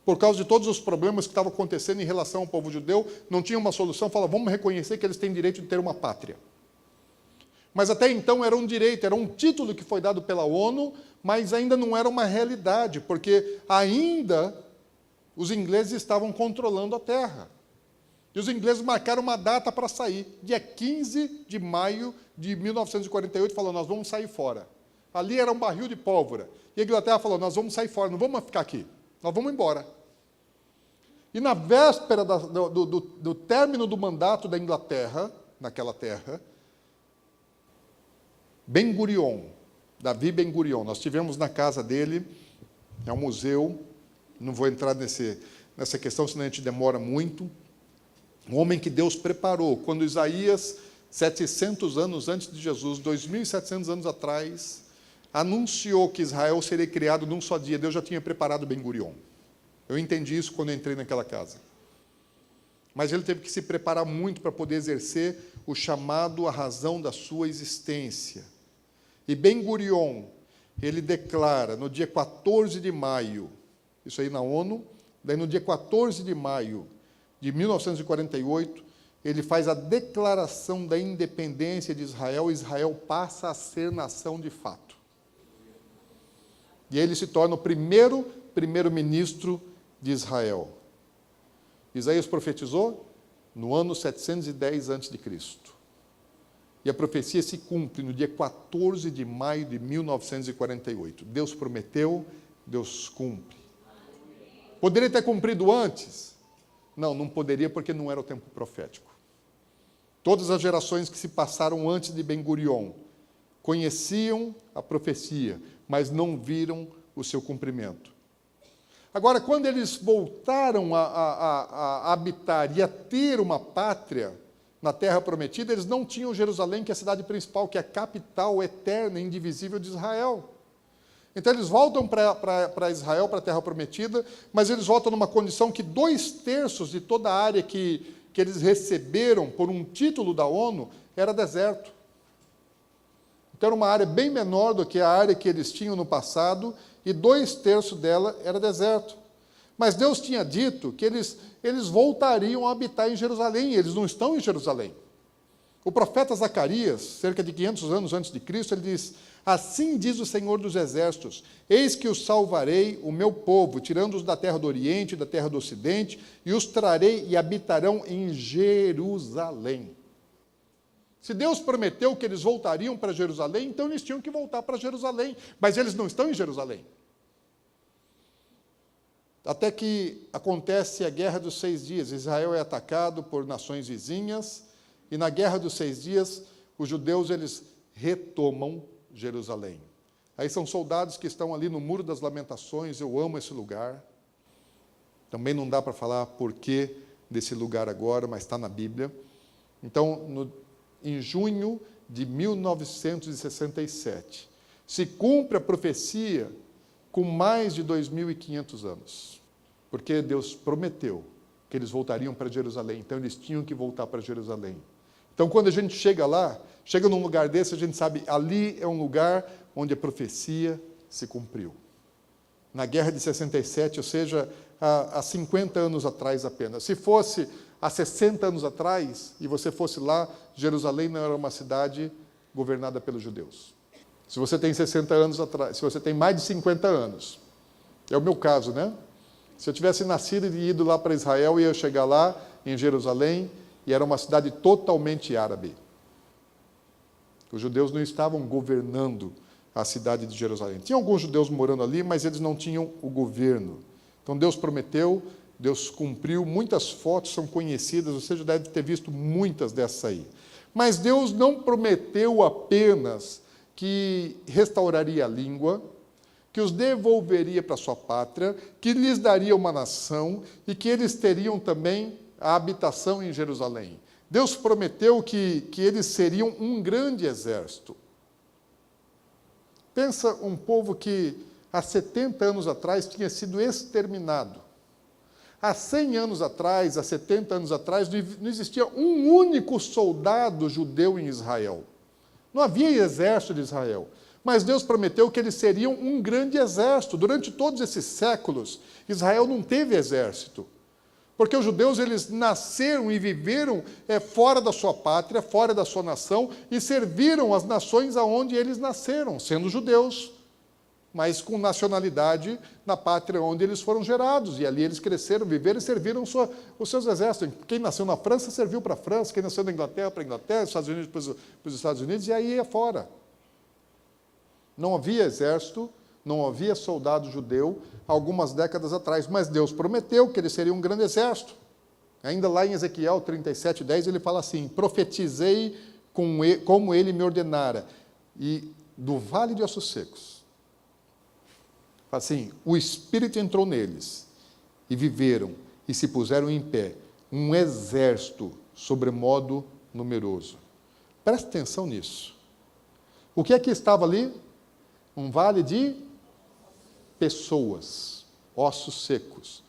Por causa de todos os problemas que estavam acontecendo em relação ao povo judeu, não tinha uma solução, falava, vamos reconhecer que eles têm direito de ter uma pátria. Mas até então era um direito, era um título que foi dado pela ONU, mas ainda não era uma realidade, porque ainda os ingleses estavam controlando a terra. E os ingleses marcaram uma data para sair, dia 15 de maio de 1948, falou, nós vamos sair fora. Ali era um barril de pólvora. E a Inglaterra falou, nós vamos sair fora, não vamos ficar aqui, nós vamos embora. E na véspera do término do mandato da Inglaterra, naquela terra, Ben Gurion, Davi Ben Gurion, nós tivemos na casa dele, é um museu, não vou entrar nessa questão, senão a gente demora muito. Um homem que Deus preparou, quando Isaías, 700 anos antes de Jesus, 2.700 anos atrás, anunciou que Israel seria criado num só dia, Deus já tinha preparado Ben Gurion. Eu entendi isso quando eu entrei naquela casa. Mas ele teve que se preparar muito para poder exercer o chamado, a razão da sua existência. E Ben Gurion, ele declara, no dia 14 de maio, isso aí na ONU, daí no dia 14 de maio de 1948, ele faz a declaração da independência de Israel, e Israel passa a ser nação de fato. E ele se torna o primeiro-ministro de Israel. Isaías profetizou no ano 710 a.C. E a profecia se cumpre no dia 14 de maio de 1948. Deus prometeu, Deus cumpre. Poderia ter cumprido antes? Não, não poderia, porque não era o tempo profético. Todas as gerações que se passaram antes de Ben Gurion conheciam a profecia, mas não viram o seu cumprimento. Agora, quando eles voltaram a habitar e a ter uma pátria na Terra Prometida, eles não tinham Jerusalém, que é a cidade principal, que é a capital eterna e indivisível de Israel. Então, eles voltam para Israel, para a Terra Prometida, mas eles voltam numa condição que 2/3 de toda a área que eles receberam por um título da ONU era deserto. Então, era uma área bem menor do que a área que eles tinham no passado, e 2/3 dela era deserto. Mas Deus tinha dito que eles voltariam a habitar em Jerusalém, e eles não estão em Jerusalém. O profeta Zacarias, cerca de 500 anos antes de Cristo, ele diz, assim diz o Senhor dos Exércitos, eis que os salvarei, o meu povo, tirando-os da terra do Oriente e da terra do Ocidente, e os trarei e habitarão em Jerusalém. Se Deus prometeu que eles voltariam para Jerusalém, então eles tinham que voltar para Jerusalém, mas eles não estão em Jerusalém. Até que acontece a Guerra dos 6 Dias, Israel é atacado por nações vizinhas, e na Guerra dos 6 Dias, os judeus eles retomam Jerusalém. Aí são soldados que estão ali no Muro das Lamentações, eu amo esse lugar. Também não dá para falar porquê desse lugar agora, mas está na Bíblia. Então, em junho de 1967, se cumpre a profecia com mais de 2.500 anos, porque Deus prometeu que eles voltariam para Jerusalém, então eles tinham que voltar para Jerusalém. Então, quando a gente chega lá, chega num lugar desse, a gente sabe, ali é um lugar onde a profecia se cumpriu. Na Guerra de 67, ou seja, há 50 anos atrás apenas. Se fosse há 60 anos atrás, e você fosse lá, Jerusalém não era uma cidade governada pelos judeus. Se você tem 60 anos atrás, se você tem mais de 50 anos, é o meu caso, né? Se eu tivesse nascido e ido lá para Israel, eu ia chegar lá, em Jerusalém, e era uma cidade totalmente árabe. Os judeus não estavam governando a cidade de Jerusalém. Tinha alguns judeus morando ali, mas eles não tinham o governo. Então Deus prometeu, Deus cumpriu, muitas fotos são conhecidas, você já deve ter visto muitas dessas aí. Mas Deus não prometeu apenas que restauraria a língua, que os devolveria para a sua pátria, que lhes daria uma nação e que eles teriam também a habitação em Jerusalém. Deus prometeu que eles seriam um grande exército. Pensa um povo que há 70 anos atrás tinha sido exterminado. Há 100 anos atrás, há 70 anos atrás, não existia um único soldado judeu em Israel. Não havia exército de Israel. Mas Deus prometeu que eles seriam um grande exército. Durante todos esses séculos, Israel não teve exército. Porque os judeus, eles nasceram e viveram fora da sua pátria, fora da sua nação, e serviram as nações aonde eles nasceram, sendo judeus, mas com nacionalidade na pátria onde eles foram gerados. E ali eles cresceram, viveram e serviram os seus exércitos. Quem nasceu na França, serviu para a França. Quem nasceu na Inglaterra, para a Inglaterra. Estados Unidos, para os Estados Unidos. E aí ia fora. Não havia exército, não havia soldado judeu algumas décadas atrás. Mas Deus prometeu que eles seriam um grande exército. Ainda lá em Ezequiel 37:10, ele fala assim: profetizei como ele me ordenara. E do vale de ossos secos, assim, o Espírito entrou neles, e viveram, e se puseram em pé, um exército sobremodo numeroso. Preste atenção nisso. O que é que estava ali? Um vale de pessoas, ossos secos.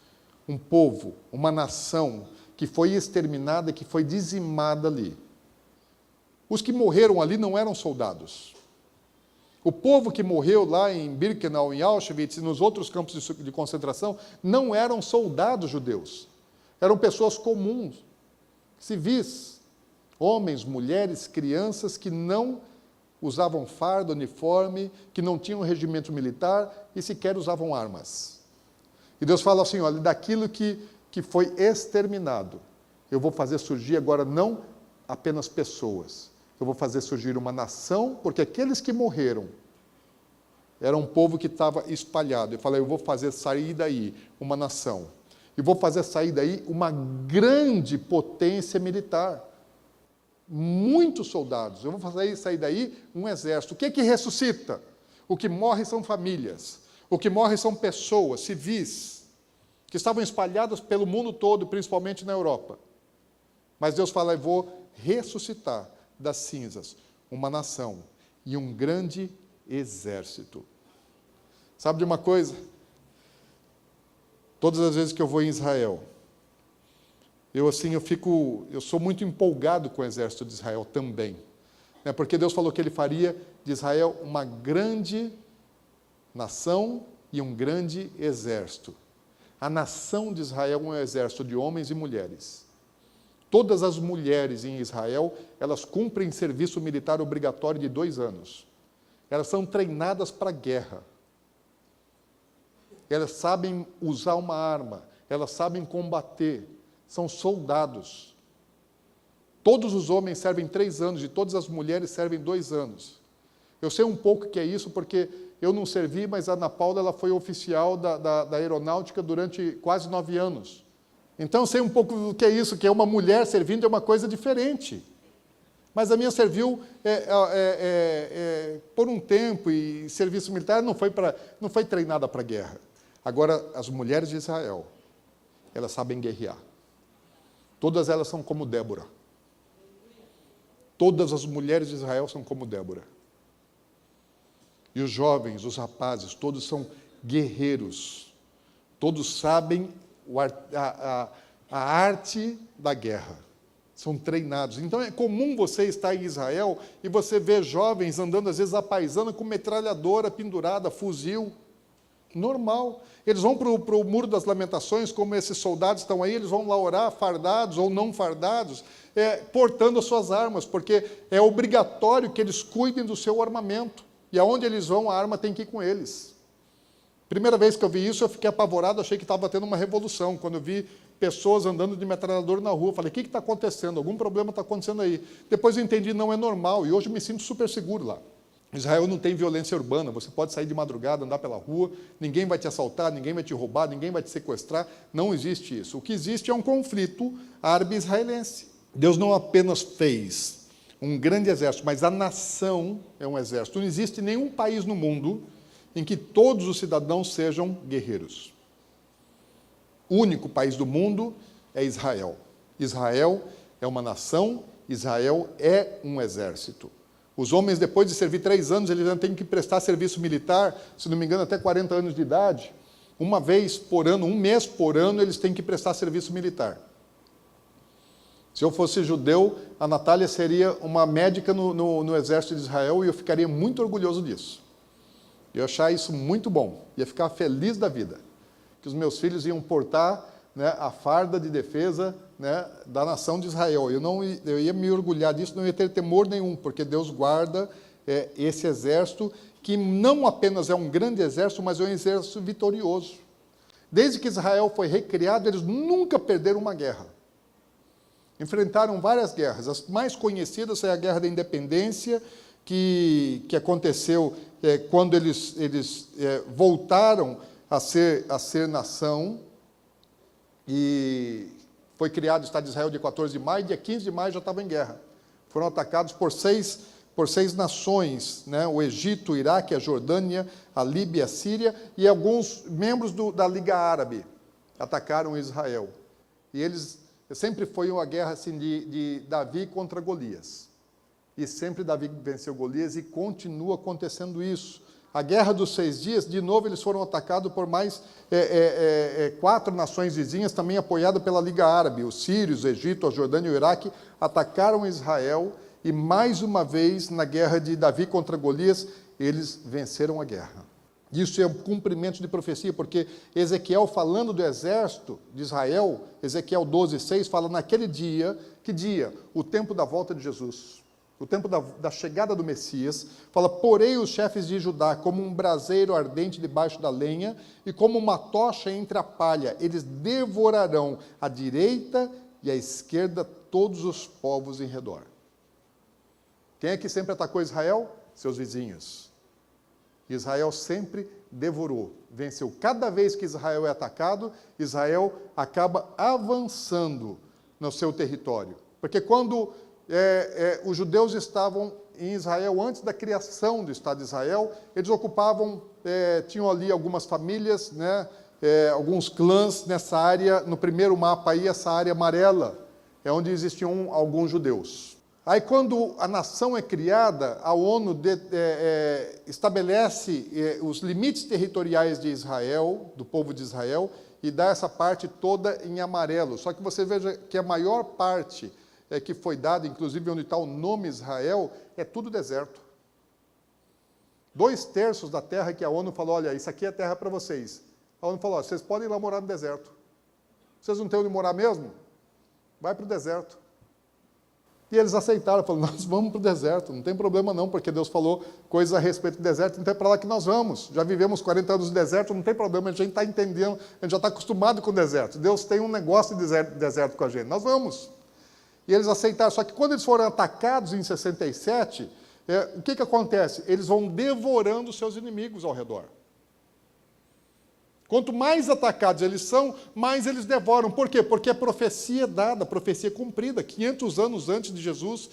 Um povo, uma nação que foi exterminada, que foi dizimada ali. Os que morreram ali não eram soldados. O povo que morreu lá em Birkenau, em Auschwitz e nos outros campos de concentração não eram soldados judeus. Eram pessoas comuns, civis, homens, mulheres, crianças que não usavam fardo, uniforme, que não tinham regimento militar e sequer usavam armas. E Deus fala assim: olha, daquilo que foi exterminado, eu vou fazer surgir agora não apenas pessoas, eu vou fazer surgir uma nação, porque aqueles que morreram era um povo que estava espalhado. Eu falei, eu vou fazer sair daí uma nação. E vou fazer sair daí uma grande potência militar. Muitos soldados. Eu vou fazer sair daí um exército. O que ressuscita? O que morre são famílias. O que morre são pessoas, civis, que estavam espalhadas pelo mundo todo, principalmente na Europa. Mas Deus fala, eu vou ressuscitar das cinzas uma nação e um grande exército. Sabe de uma coisa? Todas as vezes que eu vou em Israel, eu sou muito empolgado com o exército de Israel também, né? Porque Deus falou que Ele faria de Israel uma grande nação e um grande exército. A nação de Israel é um exército de homens e mulheres. Todas as mulheres em Israel, elas cumprem serviço militar obrigatório de 2 anos. Elas são treinadas para a guerra. Elas sabem usar uma arma, elas sabem combater, são soldados. Todos os homens servem 3 anos e todas as mulheres servem 2 anos. Eu sei um pouco o que é isso, porque eu não servi, mas a Ana Paula ela foi oficial da aeronáutica durante quase 9 anos. Então eu sei um pouco do que é isso, que é uma mulher servindo é uma coisa diferente. Mas a minha serviu por um tempo, e serviço militar não foi treinada para a guerra. Agora, as mulheres de Israel, elas sabem guerrear. Todas elas são como Débora. Todas as mulheres de Israel são como Débora. E os jovens, os rapazes, todos são guerreiros. Todos sabem a arte da guerra. São treinados. Então é comum você estar em Israel e você ver jovens andando, às vezes, à paisana com metralhadora pendurada, fuzil. Normal. Eles vão para o Muro das Lamentações, como esses soldados estão aí, eles vão lá orar, fardados ou não fardados, portando as suas armas, porque é obrigatório que eles cuidem do seu armamento. E aonde eles vão, a arma tem que ir com eles. Primeira vez que eu vi isso, eu fiquei apavorado, achei que estava tendo uma revolução. Quando eu vi pessoas andando de metralhador na rua, falei, o que está acontecendo? Algum problema está acontecendo aí. Depois eu entendi, não é normal, e hoje eu me sinto super seguro lá. Israel não tem violência urbana, você pode sair de madrugada, andar pela rua, ninguém vai te assaltar, ninguém vai te roubar, ninguém vai te sequestrar, não existe isso. O que existe é um conflito árabe-israelense. Deus não apenas fez um grande exército, mas a nação é um exército. Não existe nenhum país no mundo em que todos os cidadãos sejam guerreiros. O único país do mundo é Israel. Israel é uma nação, Israel é um exército. Os homens, depois de servir 3 anos, eles já têm que prestar serviço militar, se não me engano, até 40 anos de idade. Uma vez por ano, um mês por ano, eles têm que prestar serviço militar. Se eu fosse judeu, a Natália seria uma médica no exército de Israel e eu ficaria muito orgulhoso disso. Eu ia achar isso muito bom, ia ficar feliz da vida, que os meus filhos iam portar, né, a farda de defesa, né, da nação de Israel. Eu ia me orgulhar disso, não ia ter temor nenhum, porque Deus guarda esse exército, que não apenas é um grande exército, mas é um exército vitorioso. Desde que Israel foi recriado, eles nunca perderam uma guerra. Enfrentaram várias guerras. As mais conhecidas é a Guerra da Independência, que aconteceu quando eles voltaram a ser nação, e foi criado o Estado de Israel dia 14 de maio, dia 15 de maio já estava em guerra. Foram atacados por seis nações, né? O Egito, o Iraque, a Jordânia, a Líbia, a Síria, e alguns membros da Liga Árabe atacaram Israel. E sempre foi uma guerra assim, de Davi contra Golias. E sempre Davi venceu Golias e continua acontecendo isso. A Guerra dos 6 Dias, de novo, eles foram atacados por mais 4 nações vizinhas, também apoiadas pela Liga Árabe. Os sírios, o Egito, a Jordânia e o Iraque atacaram Israel e, mais uma vez, na guerra de Davi contra Golias, eles venceram a guerra. Isso é um cumprimento de profecia, porque Ezequiel, falando do exército de Israel, Ezequiel 12:6, fala naquele dia, que dia? O tempo da volta de Jesus. O tempo da chegada do Messias, fala, porei os chefes de Judá como um braseiro ardente debaixo da lenha e como uma tocha entre a palha. Eles devorarão à direita e à esquerda todos os povos em redor. Quem é que sempre atacou Israel? Seus vizinhos. Israel sempre devorou, venceu. Cada vez que Israel é atacado, Israel acaba avançando no seu território. Porque quando os judeus estavam em Israel, antes da criação do Estado de Israel, eles ocupavam, tinham ali algumas famílias, né, alguns clãs nessa área, no primeiro mapa aí, essa área amarela, é onde existiam alguns judeus. Aí, quando a nação é criada, a ONU estabelece os limites territoriais de Israel, do povo de Israel, e dá essa parte toda em amarelo. Só que você veja que a maior parte que foi dado, inclusive onde está o nome Israel, é tudo deserto. 2/3 da terra que a ONU falou, olha, isso aqui é terra para vocês. A ONU falou, vocês podem ir lá morar no deserto. Vocês não têm onde morar mesmo? Vai para o deserto. E eles aceitaram, falaram, nós vamos para o deserto, não tem problema não, porque Deus falou coisas a respeito do deserto, então é para lá que nós vamos. Já vivemos 40 anos no deserto, não tem problema, a gente está entendendo, a gente já está acostumado com o deserto. Deus tem um negócio de deserto com a gente, nós vamos. E eles aceitaram, só que quando eles foram atacados em 67, o que acontece? Eles vão devorando seus inimigos ao redor. Quanto mais atacados eles são, mais eles devoram. Por quê? Porque a profecia dada, a profecia cumprida. 500 anos antes de Jesus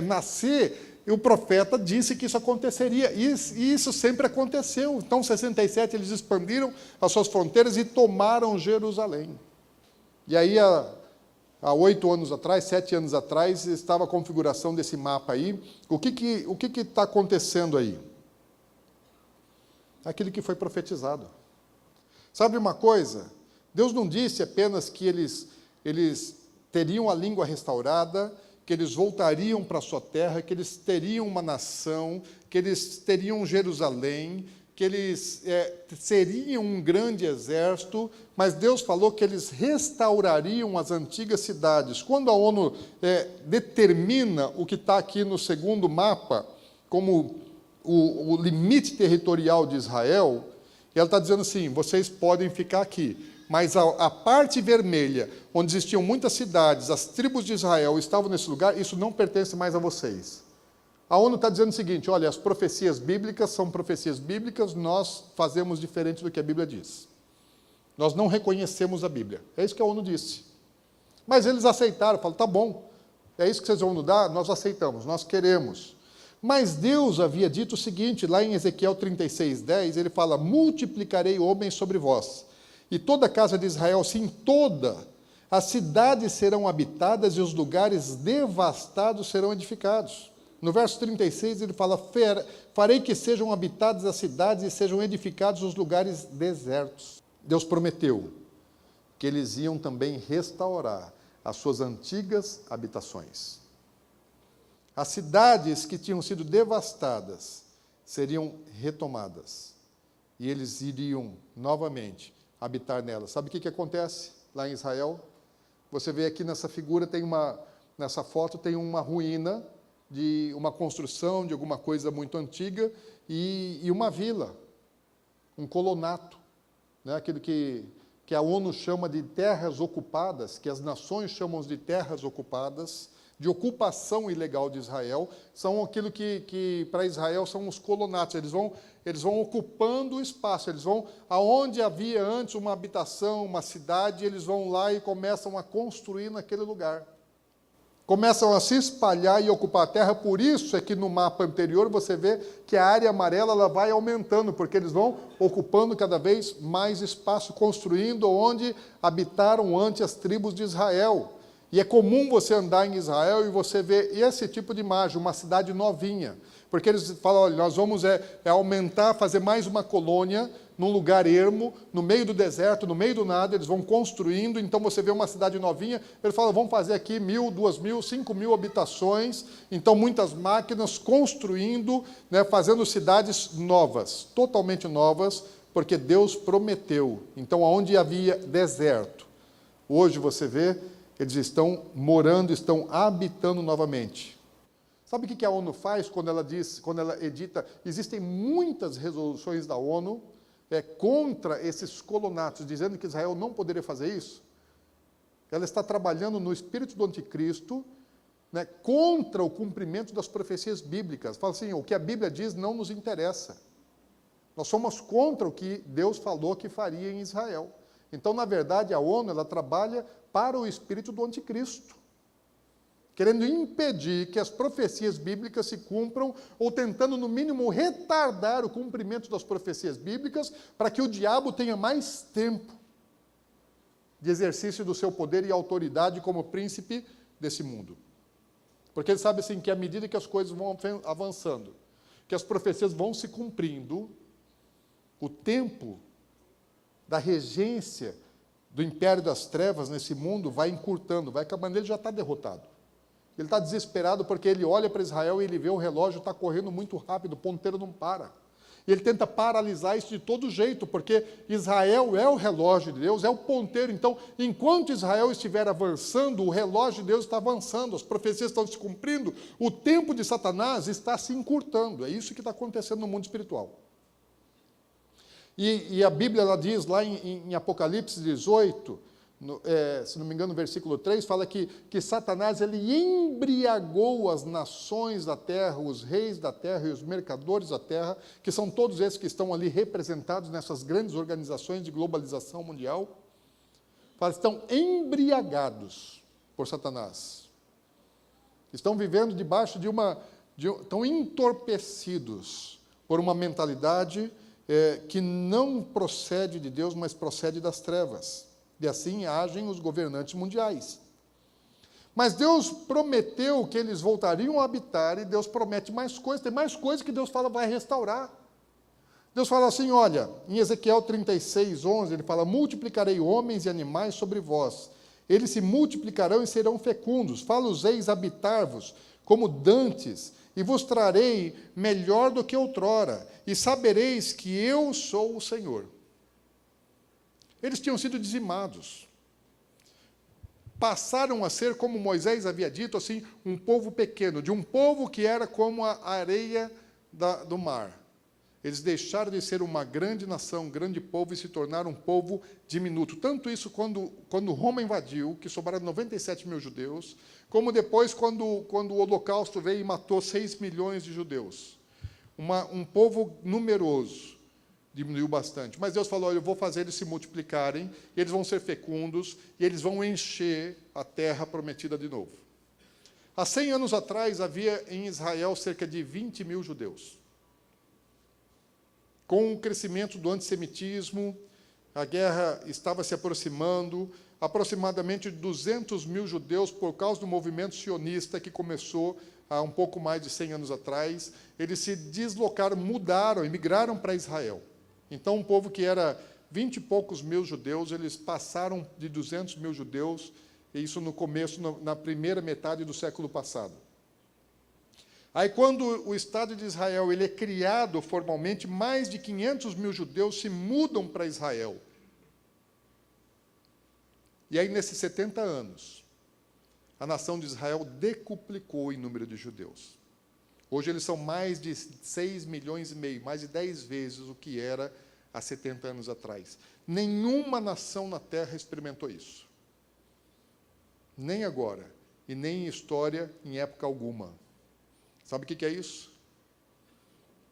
nascer, o profeta disse que isso aconteceria. E isso sempre aconteceu. Então, em 67, eles expandiram as suas fronteiras e tomaram Jerusalém. E aí, há 8 anos atrás, 7 anos atrás, estava a configuração desse mapa aí. O que está acontecendo aí? Aquilo que foi profetizado. Sabe uma coisa? Deus não disse apenas que eles teriam a língua restaurada, que eles voltariam para a sua terra, que eles teriam uma nação, que eles teriam Jerusalém, que eles seriam um grande exército, mas Deus falou que eles restaurariam as antigas cidades. Quando a ONU determina o que está aqui no segundo mapa, como o limite territorial de Israel, ela está dizendo assim, vocês podem ficar aqui, mas a parte vermelha, onde existiam muitas cidades, as tribos de Israel estavam nesse lugar, isso não pertence mais a vocês. A ONU está dizendo o seguinte, olha, as profecias bíblicas são profecias bíblicas, nós fazemos diferente do que a Bíblia diz. Nós não reconhecemos a Bíblia. É isso que a ONU disse. Mas eles aceitaram, falaram, tá bom, é isso que vocês vão nos dar, nós aceitamos, nós queremos. Mas Deus havia dito o seguinte, lá em Ezequiel 36:10, ele fala, multiplicarei homens sobre vós, e toda a casa de Israel, sim, toda, as cidades serão habitadas e os lugares devastados serão edificados. No verso 36 ele fala, farei que sejam habitadas as cidades e sejam edificados os lugares desertos. Deus prometeu que eles iam também restaurar as suas antigas habitações. As cidades que tinham sido devastadas seriam retomadas. E eles iriam novamente habitar nelas. Sabe o que acontece lá em Israel? Você vê aqui nessa figura, nessa foto tem uma ruína de uma construção, de alguma coisa muito antiga, e uma vila, um colonato, né? Aquilo que a ONU chama de terras ocupadas, que as nações chamam de terras ocupadas, de ocupação ilegal de Israel, são aquilo que para Israel são os colonatos. Eles vão ocupando o espaço, eles vão, aonde havia antes uma habitação, uma cidade, eles vão lá e começam a construir naquele lugar. Começam a se espalhar e ocupar a terra, por isso é que no mapa anterior você vê que a área amarela ela vai aumentando, porque eles vão ocupando cada vez mais espaço, construindo onde habitaram antes as tribos de Israel. E é comum você andar em Israel e você ver esse tipo de imagem, uma cidade novinha. Porque eles falam, olha, nós vamos aumentar, fazer mais uma colônia num lugar ermo, no meio do deserto, no meio do nada, eles vão construindo, então você vê uma cidade novinha, eles falam, vamos fazer aqui 1.000, 2.000, 5.000 habitações, então muitas máquinas construindo, né, fazendo cidades novas, totalmente novas, porque Deus prometeu. Então, onde havia deserto, hoje você vê, eles estão morando, estão habitando novamente. Sabe o que a ONU faz quando ela edita? Existem muitas resoluções da ONU contra esses colonatos, dizendo que Israel não poderia fazer isso. Ela está trabalhando no espírito do anticristo, né, contra o cumprimento das profecias bíblicas. Fala assim, o que a Bíblia diz não nos interessa. Nós somos contra o que Deus falou que faria em Israel. Então, na verdade, a ONU ela trabalha para o espírito do anticristo, querendo impedir que as profecias bíblicas se cumpram, ou tentando, no mínimo, retardar o cumprimento das profecias bíblicas, para que o diabo tenha mais tempo de exercício do seu poder e autoridade como príncipe desse mundo. Porque ele sabe assim, que à medida que as coisas vão avançando, que as profecias vão se cumprindo, o tempo da regência do império das trevas nesse mundo vai encurtando, vai acabando, ele já está derrotado. Ele está desesperado porque ele olha para Israel e ele vê o relógio está correndo muito rápido, o ponteiro não para. E ele tenta paralisar isso de todo jeito, porque Israel é o relógio de Deus, é o ponteiro. Então, enquanto Israel estiver avançando, o relógio de Deus está avançando, as profecias estão se cumprindo, o tempo de Satanás está se encurtando. É isso que está acontecendo no mundo espiritual. E a Bíblia ela diz lá em Apocalipse 18, se não me engano, no versículo 3, fala que Satanás ele embriagou as nações da terra, os reis da terra e os mercadores da terra, que são todos esses que estão ali representados nessas grandes organizações de globalização mundial, estão embriagados por Satanás. Estão vivendo debaixo estão entorpecidos por uma mentalidade que não procede de Deus, mas procede das trevas. E assim agem os governantes mundiais. Mas Deus prometeu que eles voltariam a habitar, e Deus promete mais coisas, tem mais coisas que Deus fala vai restaurar. Deus fala assim, olha, em Ezequiel 36, 11, ele fala, multiplicarei homens e animais sobre vós, eles se multiplicarão e serão fecundos, falo-os-eis habitar-vos, como dantes, e vos trarei melhor do que outrora, e sabereis que eu sou o Senhor. Eles tinham sido dizimados. Passaram a ser, como Moisés havia dito, assim, um povo pequeno, de um povo que era como a areia do mar. Eles deixaram de ser uma grande nação, um grande povo, e se tornaram um povo diminuto. Tanto isso quando Roma invadiu, que sobraram 97 mil judeus, como depois quando o Holocausto veio e matou 6 milhões de judeus. Um povo numeroso. Diminuiu bastante. Mas Deus falou, olha, eu vou fazer eles se multiplicarem, e eles vão ser fecundos, e eles vão encher a terra prometida de novo. Há 100 anos atrás, havia em Israel cerca de 20 mil judeus. Com o crescimento do antissemitismo, a guerra estava se aproximando, aproximadamente 200 mil judeus, por causa do movimento sionista que começou há um pouco mais de 100 anos atrás, eles se deslocaram, mudaram, emigraram para Israel. Então, um povo que era 20 e poucos mil judeus, eles passaram de 200 mil judeus, e isso no começo, na primeira metade do século passado. Aí, quando o Estado de Israel ele é criado formalmente, mais de 500 mil judeus se mudam para Israel. E aí, nesses 70 anos, a nação de Israel decuplicou em número de judeus. Hoje eles são mais de 6,5 milhões, mais de 10 vezes o que era há 70 anos atrás. Nenhuma nação na Terra experimentou isso. Nem agora, e nem em história, em época alguma. Sabe o que é isso?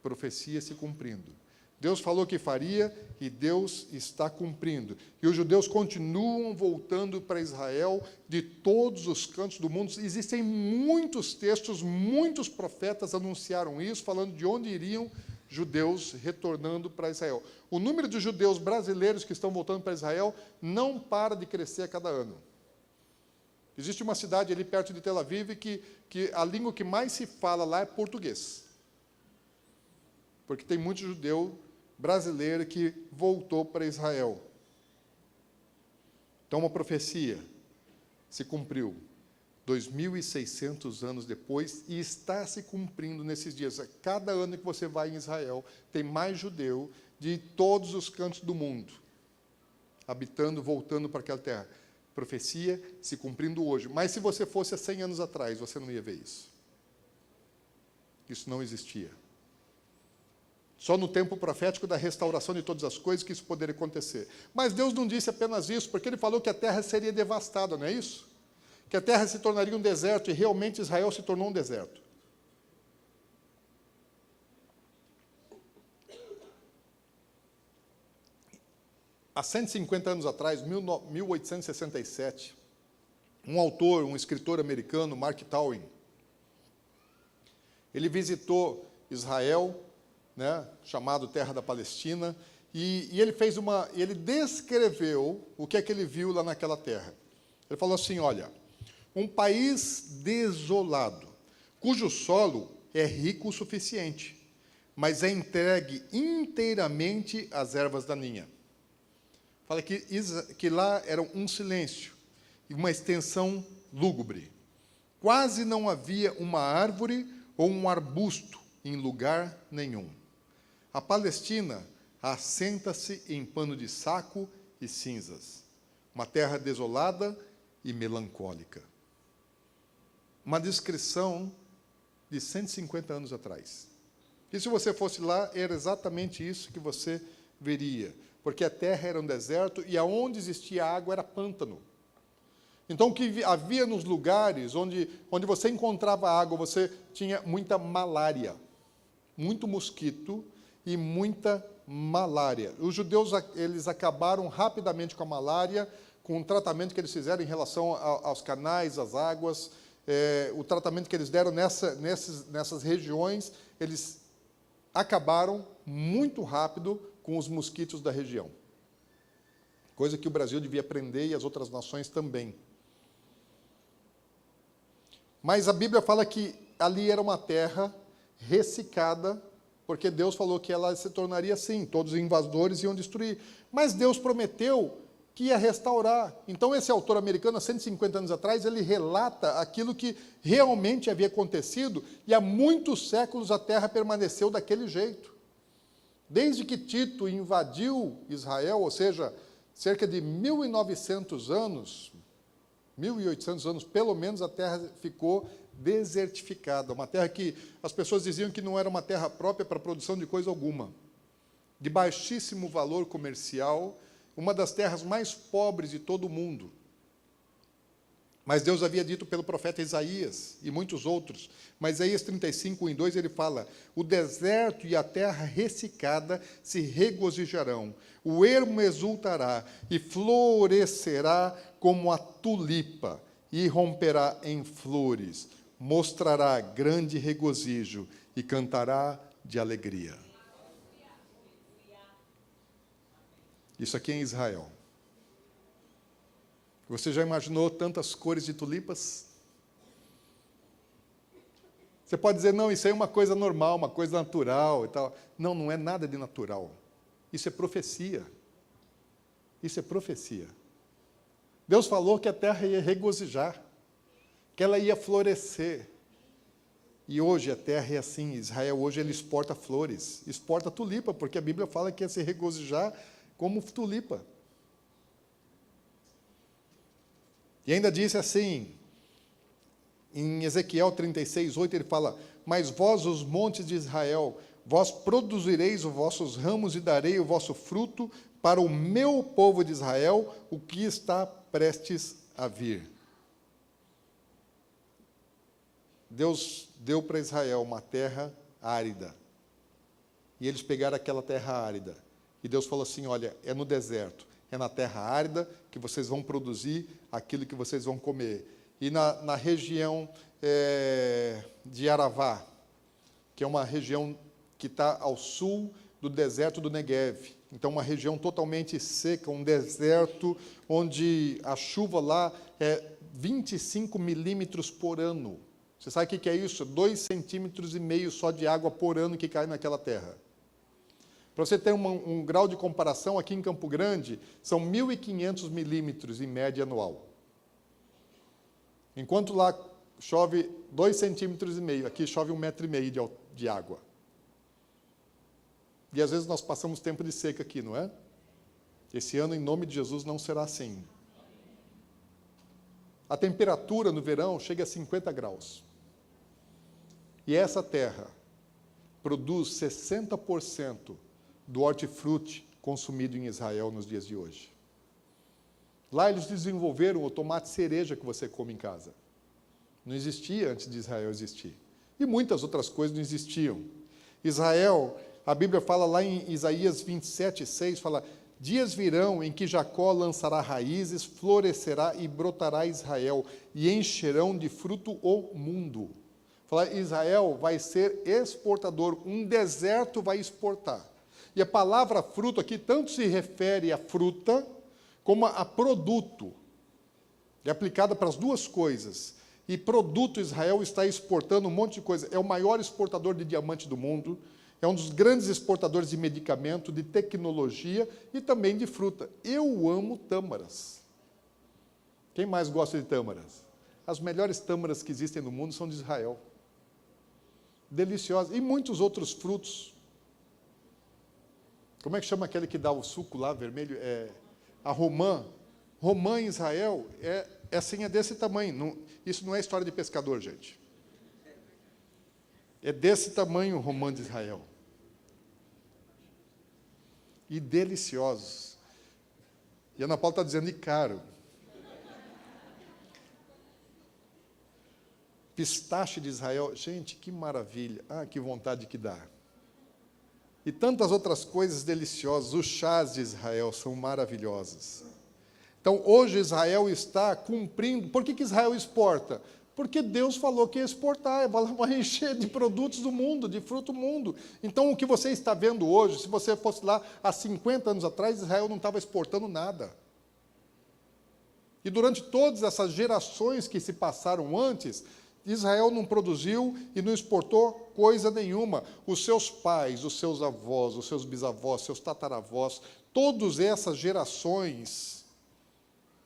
Profecia se cumprindo. Deus falou que faria, e Deus está cumprindo. E os judeus continuam voltando para Israel de todos os cantos do mundo. Existem muitos textos, muitos profetas anunciaram isso, falando de onde iriam judeus retornando para Israel. O número de judeus brasileiros que estão voltando para Israel não para de crescer a cada ano. Existe uma cidade ali perto de Tel Aviv que a língua que mais se fala lá é português. Porque tem muito judeu brasileiro que voltou para Israel. Então, uma profecia se cumpriu 2.600 anos depois e está se cumprindo nesses dias. Cada ano que você vai em Israel, tem mais judeu de todos os cantos do mundo, habitando, voltando para aquela terra. Profecia se cumprindo hoje. Mas se você fosse há 100 anos atrás, você não ia ver isso. Isso não existia. Só no tempo profético da restauração de todas as coisas que isso poderia acontecer. Mas Deus não disse apenas isso, porque Ele falou que a terra seria devastada, não é isso? Que a terra se tornaria um deserto, e realmente Israel se tornou um deserto. Há 150 anos atrás, 1867, um autor, um escritor americano, Mark Twain, ele visitou Israel, né, chamado Terra da Palestina, e ele descreveu o que é que ele viu lá naquela terra. Ele falou assim, olha, um país desolado, cujo solo é rico o suficiente, mas é entregue inteiramente às ervas daninhas. Fala que lá era um silêncio e uma extensão lúgubre. Quase não havia uma árvore ou um arbusto em lugar nenhum. A Palestina assenta-se em pano de saco e cinzas, uma terra desolada e melancólica. Uma descrição de 150 anos atrás. E se você fosse lá, era exatamente isso que você veria, porque a terra era um deserto e aonde existia água era pântano. Então, o que havia nos lugares onde você encontrava água, você tinha muita malária, muito mosquito e muita malária. Os judeus eles acabaram rapidamente com a malária, com o tratamento que eles fizeram em relação aos canais, às águas, o tratamento que eles deram nessas regiões, eles acabaram muito rápido com os mosquitos da região. Coisa que o Brasil devia aprender e as outras nações também. Mas a Bíblia fala que ali era uma terra ressecada, porque Deus falou que ela se tornaria assim, todos os invasores iam destruir. Mas Deus prometeu que ia restaurar. Então, esse autor americano, há 150 anos atrás, ele relata aquilo que realmente havia acontecido, e há muitos séculos a terra permaneceu daquele jeito. Desde que Tito invadiu Israel, ou seja, cerca de 1.900 anos, 1.800 anos, pelo menos, a terra ficou desertificada. Uma terra que as pessoas diziam que não era uma terra própria para a produção de coisa alguma. De baixíssimo valor comercial, uma das terras mais pobres de todo o mundo. Mas Deus havia dito pelo profeta Isaías e muitos outros. Mas Isaías 35, 1 e 2, ele fala, o deserto e a terra ressecada se regozijarão, o ermo exultará e florescerá como a tulipa e romperá em flores, mostrará grande regozijo e cantará de alegria. Isso aqui é em Israel. Você já imaginou tantas cores de tulipas? Você pode dizer, não, isso aí é uma coisa normal, uma coisa natural e tal. Não, não é nada de natural. Isso é profecia. Isso é profecia. Deus falou que a terra ia regozijar, que ela ia florescer. E hoje a terra é assim, Israel hoje ele exporta flores, exporta tulipa, porque a Bíblia fala que ia se regozijar como tulipa. E ainda disse assim, em Ezequiel 36:8, ele fala, mas vós, os montes de Israel, vós produzireis os vossos ramos e darei o vosso fruto para o meu povo de Israel, o que está prestes a vir. Deus deu para Israel uma terra árida. E eles pegaram aquela terra árida. E Deus falou assim, olha, é no deserto, é na terra árida que vocês vão produzir aquilo que vocês vão comer. E na região de Aravá, que é uma região que está ao sul do deserto do Neguev. Então, uma região totalmente seca, um deserto onde a chuva lá é 25 milímetros por ano. Você sabe o que é isso? 2,5 centímetros só de água por ano que cai naquela terra. Para você ter um grau de comparação, aqui em Campo Grande, são 1.500 milímetros em média anual. Enquanto lá chove 2,5 centímetros, aqui chove 1,5 metro de água. E às vezes nós passamos tempo de seca aqui, não é? Esse ano, em nome de Jesus, não será assim. A temperatura no verão chega a 50 graus. E essa terra produz 60% do hortifruti consumido em Israel nos dias de hoje. Lá eles desenvolveram o tomate cereja que você come em casa. Não existia antes de Israel existir. E muitas outras coisas não existiam. Israel, a Bíblia fala lá em Isaías 27:6, fala, dias virão em que Jacó lançará raízes, florescerá e brotará Israel, e encherão de fruto o mundo. Fala, Israel vai ser exportador, um deserto vai exportar. E a palavra fruto aqui tanto se refere à fruta, como a produto. É aplicada para as duas coisas. E produto, Israel está exportando um monte de coisa. É o maior exportador de diamante do mundo, é um dos grandes exportadores de medicamento, de tecnologia e também de fruta. Eu amo tâmaras. Quem mais gosta de tâmaras? As melhores tâmaras que existem no mundo são de Israel. Deliciosas. E muitos outros frutos. Como é que chama aquele que dá o suco lá, vermelho? A romã. Romã em Israel é assim, é desse tamanho. Isso não é história de pescador, gente. É desse tamanho o romã de Israel. E deliciosos. E a Ana Paula está dizendo, e caro. Pistache de Israel, gente, que maravilha. Ah, que vontade que dá. E tantas outras coisas deliciosas. Os chás de Israel são maravilhosos. Então, hoje Israel está cumprindo. Por que Israel exporta? Porque Deus falou que ia exportar, vai encher de produtos do mundo, de fruto do mundo. Então, o que você está vendo hoje, se você fosse lá há 50 anos atrás, Israel não estava exportando nada. E durante todas essas gerações que se passaram antes, Israel não produziu e não exportou coisa nenhuma. Os seus pais, os seus avós, os seus bisavós, seus tataravós, todas essas gerações,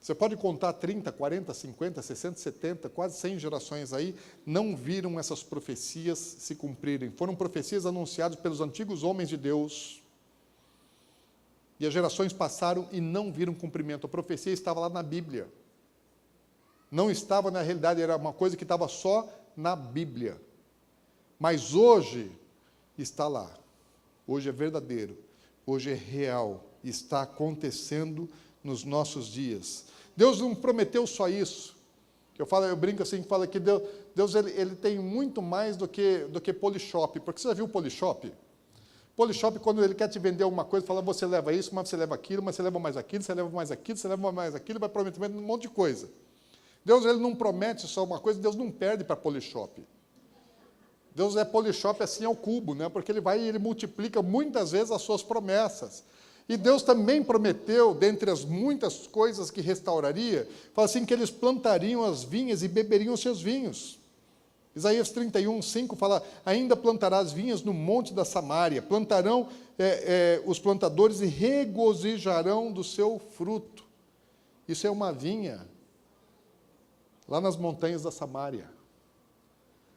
você pode contar 30, 40, 50, 60, 70, quase 100 gerações aí, não viram essas profecias se cumprirem. Foram profecias anunciadas pelos antigos homens de Deus. E as gerações passaram e não viram cumprimento. A profecia estava lá na Bíblia. Não estava na realidade, era uma coisa que estava só na Bíblia. Mas hoje está lá. Hoje é verdadeiro. Hoje é real. Está acontecendo nos nossos dias. Deus não prometeu só isso. Eu brinco assim, falo que Deus ele tem muito mais do que Polishop. Porque você já viu Polishop? Polishop, quando ele quer te vender alguma coisa, fala, você leva isso, mas você leva aquilo, mas você leva mais aquilo, você leva mais aquilo, você leva mais aquilo, vai prometendo um monte de coisa. Deus ele não promete só uma coisa, Deus não perde para Polishop. Deus é Polishop assim ao cubo, né? Porque ele multiplica muitas vezes as suas promessas. E Deus também prometeu, dentre as muitas coisas que restauraria, fala assim, que eles plantariam as vinhas e beberiam os seus vinhos. Isaías 31, 5 fala, ainda plantarás vinhas no monte da Samária, plantarão os plantadores e regozijarão do seu fruto. Isso é uma vinha, lá nas montanhas da Samária.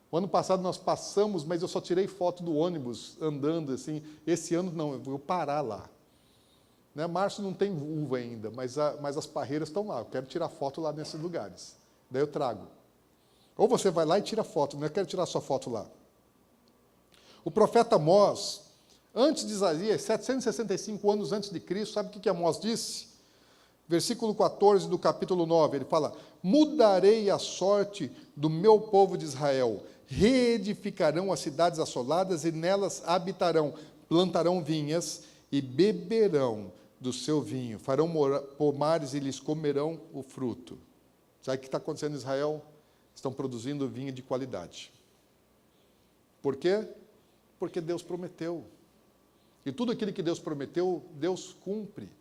O ano passado nós passamos, mas eu só tirei foto do ônibus andando assim. Esse ano não, eu vou parar lá. Né? Março não tem uva ainda, mas as parreiras estão lá. Eu quero tirar foto lá nesses lugares. Daí eu trago. Ou você vai lá e tira foto, não eu quero tirar sua foto lá. O profeta Amós, antes de Isaías, 765 anos antes de Cristo, sabe o que Amós disse? Versículo 14 do capítulo 9, ele fala, mudarei a sorte do meu povo de Israel, reedificarão as cidades assoladas e nelas habitarão, plantarão vinhas e beberão do seu vinho, farão pomares e lhes comerão o fruto. Sabe o que está acontecendo em Israel? Estão produzindo vinho de qualidade. Por quê? Porque Deus prometeu. E tudo aquilo que Deus prometeu, Deus cumpre.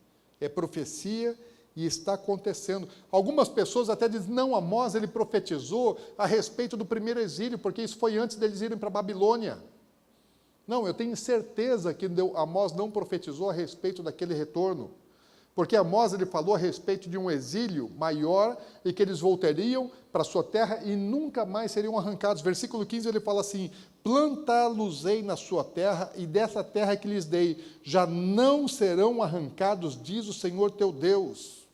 É profecia e está acontecendo. Algumas pessoas até dizem, não, Amós, ele profetizou a respeito do primeiro exílio, porque isso foi antes deles irem para a Babilônia. Não, eu tenho certeza que Amós não profetizou a respeito daquele retorno. Porque Amós ele falou a respeito de um exílio maior e que eles voltariam para a sua terra e nunca mais seriam arrancados. Versículo 15 ele fala assim, plantá-los-ei na sua terra e dessa terra que lhes dei, já não serão arrancados, diz o Senhor teu Deus.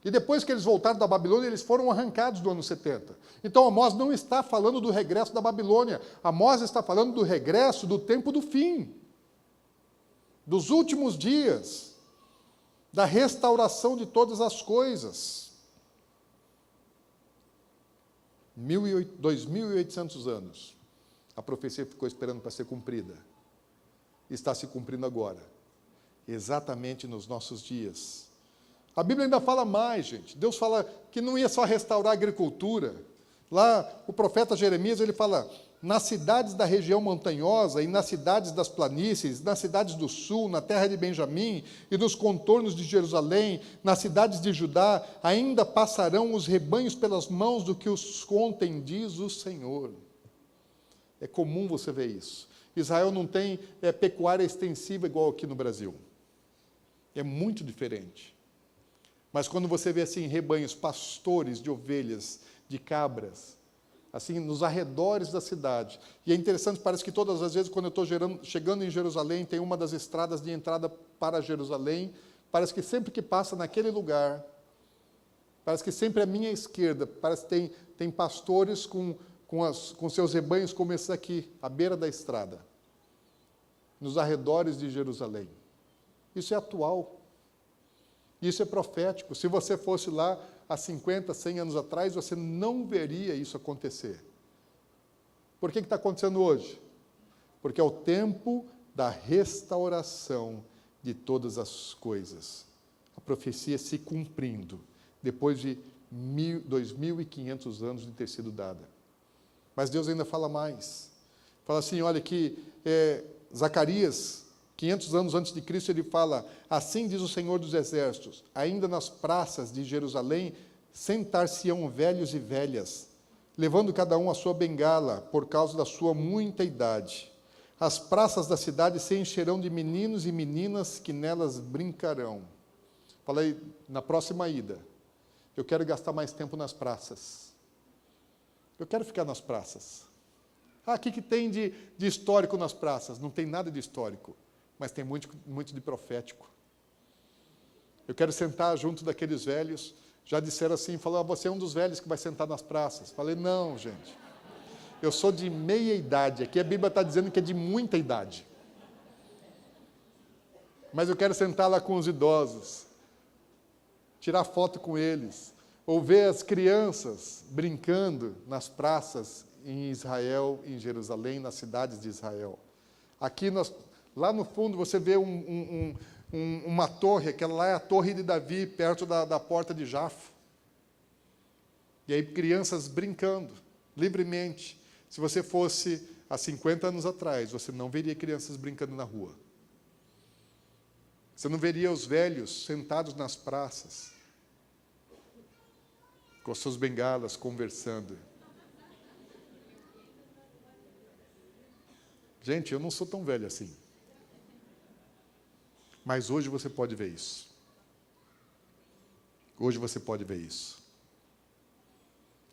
E depois que eles voltaram da Babilônia, eles foram arrancados do ano 70. Então Amós não está falando do regresso da Babilônia, Amós está falando do regresso do tempo do fim, dos últimos dias, da restauração de todas as coisas. 2.800 anos. A profecia ficou esperando para ser cumprida. Está se cumprindo agora. Exatamente nos nossos dias. A Bíblia ainda fala mais, gente. Deus fala que não ia só restaurar a agricultura. Lá, o profeta Jeremias, ele fala, nas cidades da região montanhosa e nas cidades das planícies, nas cidades do sul, na terra de Benjamim e nos contornos de Jerusalém, nas cidades de Judá, ainda passarão os rebanhos pelas mãos do que os contem, diz o Senhor. É comum você ver isso. Israel não tem pecuária extensiva igual aqui no Brasil. É muito diferente. Mas quando você vê assim rebanhos, pastores de ovelhas, de cabras, assim, nos arredores da cidade. E é interessante, parece que todas as vezes, quando eu estou chegando em Jerusalém, tem uma das estradas de entrada para Jerusalém, parece que sempre que passa naquele lugar, parece que sempre à minha esquerda, parece que tem pastores com seus rebanhos como esse aqui, à beira da estrada, nos arredores de Jerusalém. Isso é atual. Isso é profético. Se você fosse lá há 50, 100 anos atrás, você não veria isso acontecer. Por que está acontecendo hoje? Porque é o tempo da restauração de todas as coisas. A profecia se cumprindo, depois de 2.500 anos de ter sido dada. Mas Deus ainda fala mais. Fala assim, olha que Zacarias, 500 anos antes de Cristo, ele fala, assim diz o Senhor dos Exércitos, ainda nas praças de Jerusalém, sentar-se-ão velhos e velhas, levando cada um a sua bengala, por causa da sua muita idade. As praças da cidade se encherão de meninos e meninas que nelas brincarão. Falei, na próxima ida, eu quero gastar mais tempo nas praças. Eu quero ficar nas praças. O que tem de histórico nas praças? Não tem nada de histórico. Mas tem muito de profético. Eu quero sentar junto daqueles velhos, já disseram assim, falaram, você é um dos velhos que vai sentar nas praças. Falei, não, gente, eu sou de meia idade, aqui a Bíblia está dizendo que é de muita idade. Mas eu quero sentar lá com os idosos, tirar foto com eles, ou ver as crianças brincando nas praças em Israel, em Jerusalém, nas cidades de Israel. Aqui lá no fundo você vê uma torre, aquela lá é a Torre de Davi, perto da porta de Jafo. E aí crianças brincando, livremente. Se você fosse há 50 anos atrás, você não veria crianças brincando na rua. Você não veria os velhos sentados nas praças, com as suas bengalas, conversando. Gente, eu não sou tão velho assim. Mas hoje você pode ver isso. Hoje você pode ver isso.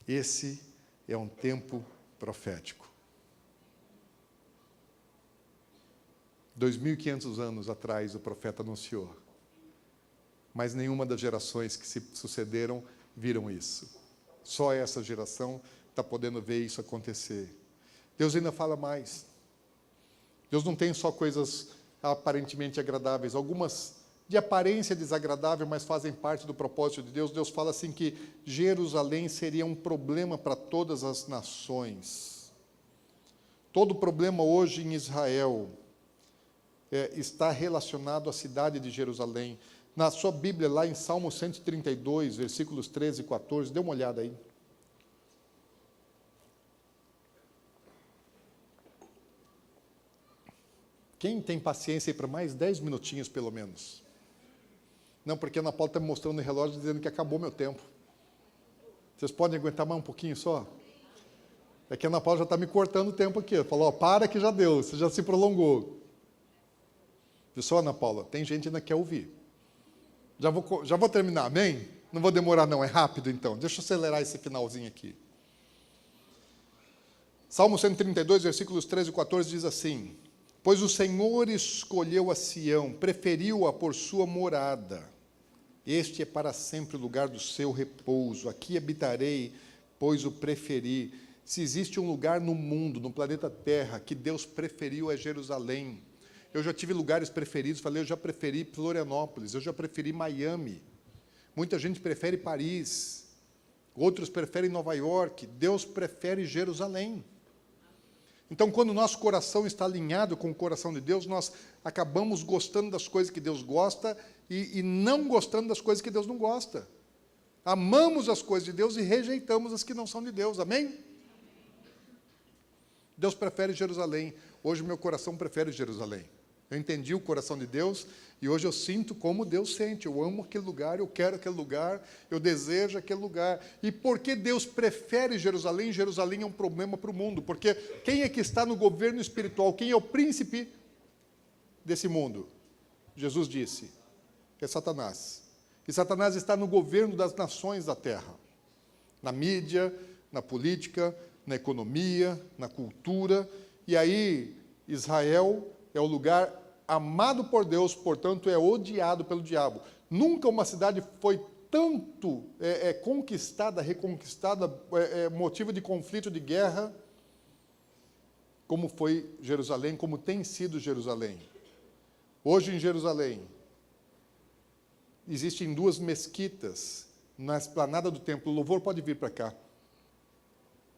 Esse é um tempo profético. 2.500 anos atrás o profeta anunciou. Mas nenhuma das gerações que se sucederam viram isso. Só essa geração está podendo ver isso acontecer. Deus ainda fala mais. Deus não tem só coisas aparentemente agradáveis, algumas de aparência desagradável, mas fazem parte do propósito de Deus. Deus fala assim que Jerusalém seria um problema para todas as nações. Todo problema hoje em Israel está relacionado à cidade de Jerusalém. Na sua Bíblia, lá em Salmo 132, versículos 13 e 14, dê uma olhada aí. Quem tem paciência aí para mais 10 minutinhos, pelo menos? Não, porque a Ana Paula está me mostrando no relógio dizendo que acabou meu tempo. Vocês podem aguentar mais um pouquinho só? É que a Ana Paula já está me cortando o tempo aqui. Falou, para que já deu, você já se prolongou. Viu só, Ana Paula? Tem gente que ainda quer ouvir. Já vou terminar, amém? Não vou demorar não, é rápido então. Deixa eu acelerar esse finalzinho aqui. Salmo 132, versículos 13 e 14 diz assim: pois o Senhor escolheu a Sião, preferiu-a por sua morada. Este é para sempre o lugar do seu repouso. Aqui habitarei, pois o preferi. Se existe um lugar no mundo, no planeta Terra, que Deus preferiu, é Jerusalém. Eu já tive lugares preferidos, falei, eu já preferi Florianópolis, eu já preferi Miami. Muita gente prefere Paris, outros preferem Nova York. Deus prefere Jerusalém. Então, quando o nosso coração está alinhado com o coração de Deus, nós acabamos gostando das coisas que Deus gosta e não gostando das coisas que Deus não gosta. Amamos as coisas de Deus e rejeitamos as que não são de Deus. Amém? Deus prefere Jerusalém. Hoje o meu coração prefere Jerusalém. Eu entendi o coração de Deus e hoje eu sinto como Deus sente. Eu amo aquele lugar, eu quero aquele lugar, eu desejo aquele lugar. E por que Deus prefere Jerusalém? Jerusalém é um problema para o mundo, porque quem é que está no governo espiritual? Quem é o príncipe desse mundo? Jesus disse, é Satanás. E Satanás está no governo das nações da terra. Na mídia, na política, na economia, na cultura. E aí, Israel é o lugar amado por Deus, portanto, é odiado pelo diabo. Nunca uma cidade foi tanto conquistada, reconquistada, motivo de conflito, de guerra, como foi Jerusalém, como tem sido Jerusalém. Hoje, em Jerusalém, existem 2 mesquitas na esplanada do templo. O louvor pode vir para cá.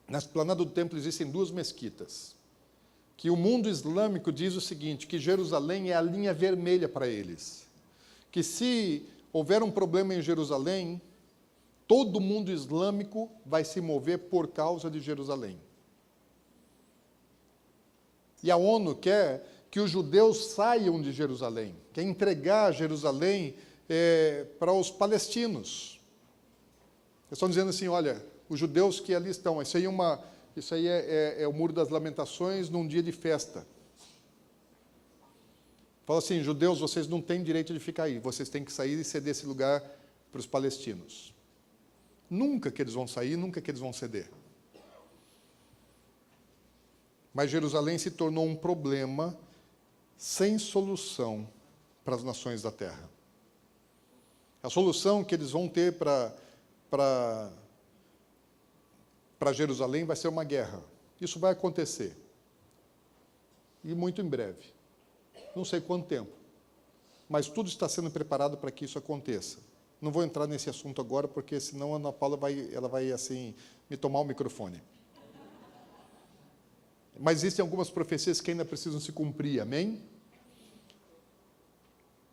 Na esplanada do templo existem 2 mesquitas. Que o mundo islâmico diz o seguinte, que Jerusalém é a linha vermelha para eles. Que se houver um problema em Jerusalém, todo o mundo islâmico vai se mover por causa de Jerusalém. E a ONU quer que os judeus saiam de Jerusalém, quer entregar Jerusalém para os palestinos. Eles estão dizendo assim, olha, os judeus que ali estão, isso aí é o Muro das Lamentações num dia de festa. Fala assim, judeus, vocês não têm direito de ficar aí, vocês têm que sair e ceder esse lugar para os palestinos. Nunca que eles vão sair, nunca que eles vão ceder. Mas Jerusalém se tornou um problema sem solução para as nações da terra. A solução que eles vão ter para Jerusalém vai ser uma guerra. Isso vai acontecer. E muito em breve. Não sei quanto tempo. Mas tudo está sendo preparado para que isso aconteça. Não vou entrar nesse assunto agora, porque senão a Ana Paula vai assim, me tomar o microfone. Mas existem algumas profecias que ainda precisam se cumprir, amém?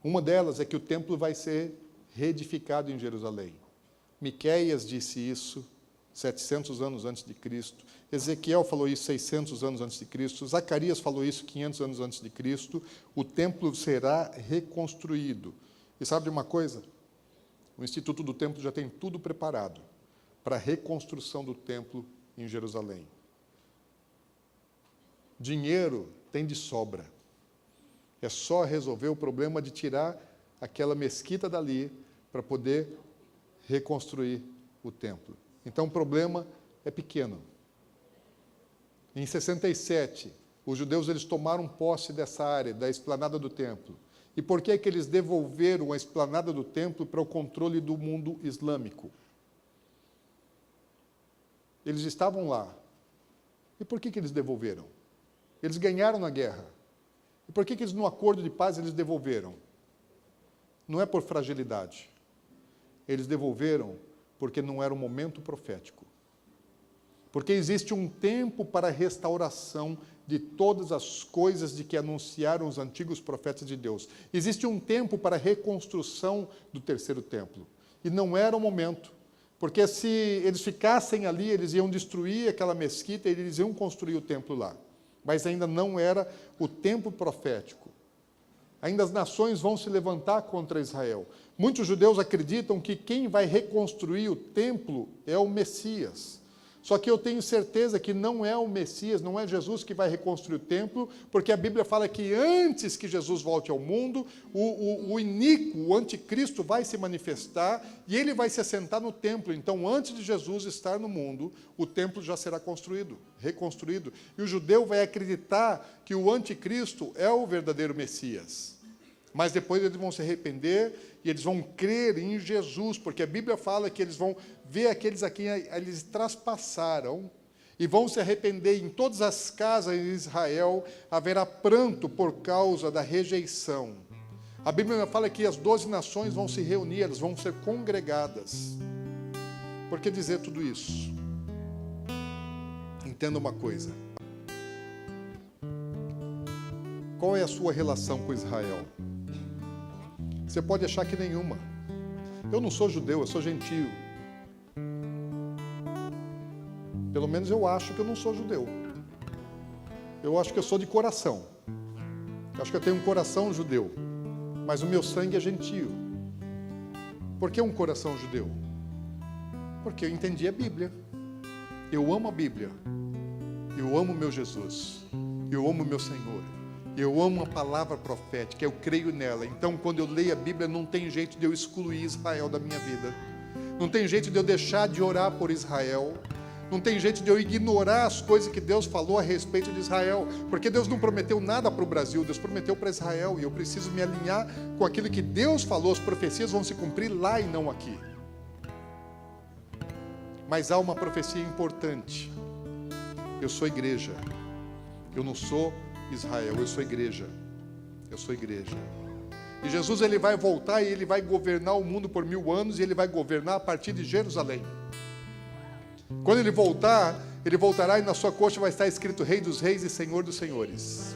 Uma delas é que o templo vai ser reedificado em Jerusalém. Miqueias disse isso, 700 anos antes de Cristo. Ezequiel falou isso 600 anos antes de Cristo. Zacarias falou isso 500 anos antes de Cristo. O templo será reconstruído. E sabe de uma coisa? O Instituto do Templo já tem tudo preparado para a reconstrução do templo em Jerusalém. Dinheiro tem de sobra. É só resolver o problema de tirar aquela mesquita dali para poder reconstruir o templo. Então o problema é pequeno. Em 67, os judeus eles tomaram posse dessa área, da esplanada do templo. E por que que eles devolveram a esplanada do templo para o controle do mundo islâmico? Eles estavam lá. E por que que eles devolveram? Eles ganharam na guerra. E por que que eles, no acordo de paz, eles devolveram? Não é por fragilidade. Eles devolveram porque não era o momento profético. Porque existe um tempo para a restauração de todas as coisas de que anunciaram os antigos profetas de Deus. Existe um tempo para a reconstrução do terceiro templo. E não era o momento. Porque se eles ficassem ali, eles iam destruir aquela mesquita e eles iam construir o templo lá. Mas ainda não era o tempo profético. Ainda as nações vão se levantar contra Israel. Muitos judeus acreditam que quem vai reconstruir o templo é o Messias. Só que eu tenho certeza que não é o Messias, não é Jesus que vai reconstruir o templo, porque a Bíblia fala que antes que Jesus volte ao mundo, o iníquo, o anticristo vai se manifestar e ele vai se assentar no templo. Então, antes de Jesus estar no mundo, o templo já será construído, reconstruído. E o judeu vai acreditar que o anticristo é o verdadeiro Messias. Mas depois eles vão se arrepender e eles vão crer em Jesus, porque a Bíblia fala que eles vão ver aqueles a quem eles traspassaram e vão se arrepender. Em todas as casas de Israel haverá pranto por causa da rejeição. A Bíblia fala que as 12 nações vão se reunir, elas vão ser congregadas. Por que dizer tudo isso? Entenda uma coisa. Qual é a sua relação com Israel? Você pode achar que nenhuma. Eu não sou judeu, eu sou gentio. Pelo menos eu acho que eu não sou judeu. Eu acho que eu sou de coração. Eu acho que eu tenho um coração judeu. Mas o meu sangue é gentio. Por que um coração judeu? Porque eu entendi a Bíblia. Eu amo a Bíblia. Eu amo o meu Jesus. Eu amo o meu Senhor. Eu amo a palavra profética, eu creio nela. Então, quando eu leio a Bíblia, não tem jeito de eu excluir Israel da minha vida. Não tem jeito de eu deixar de orar por Israel. Não tem jeito de eu ignorar as coisas que Deus falou a respeito de Israel. Porque Deus não prometeu nada para o Brasil, Deus prometeu para Israel. E eu preciso me alinhar com aquilo que Deus falou. As profecias vão se cumprir lá e não aqui. Mas há uma profecia importante. Eu sou igreja. Eu não sou Israel, eu sou igreja. Eu sou igreja. E Jesus ele vai voltar e ele vai governar o mundo por 1000 anos e ele vai governar a partir de Jerusalém. Quando ele voltar, ele voltará e na sua coxa vai estar escrito Rei dos Reis e Senhor dos Senhores.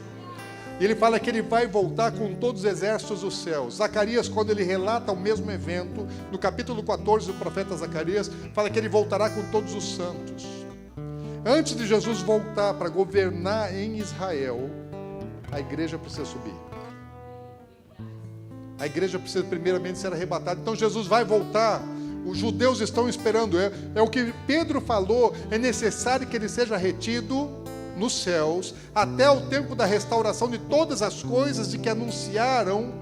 E ele fala que ele vai voltar com todos os exércitos dos céus. Zacarias, quando ele relata o mesmo evento, no capítulo 14 do profeta Zacarias, fala que ele voltará com todos os santos. Antes de Jesus voltar para governar em Israel, a igreja precisa subir. A igreja precisa primeiramente ser arrebatada. Então Jesus vai voltar. Os judeus estão esperando. É o que Pedro falou. É necessário que ele seja retido nos céus até o tempo da restauração de todas as coisas de que anunciaram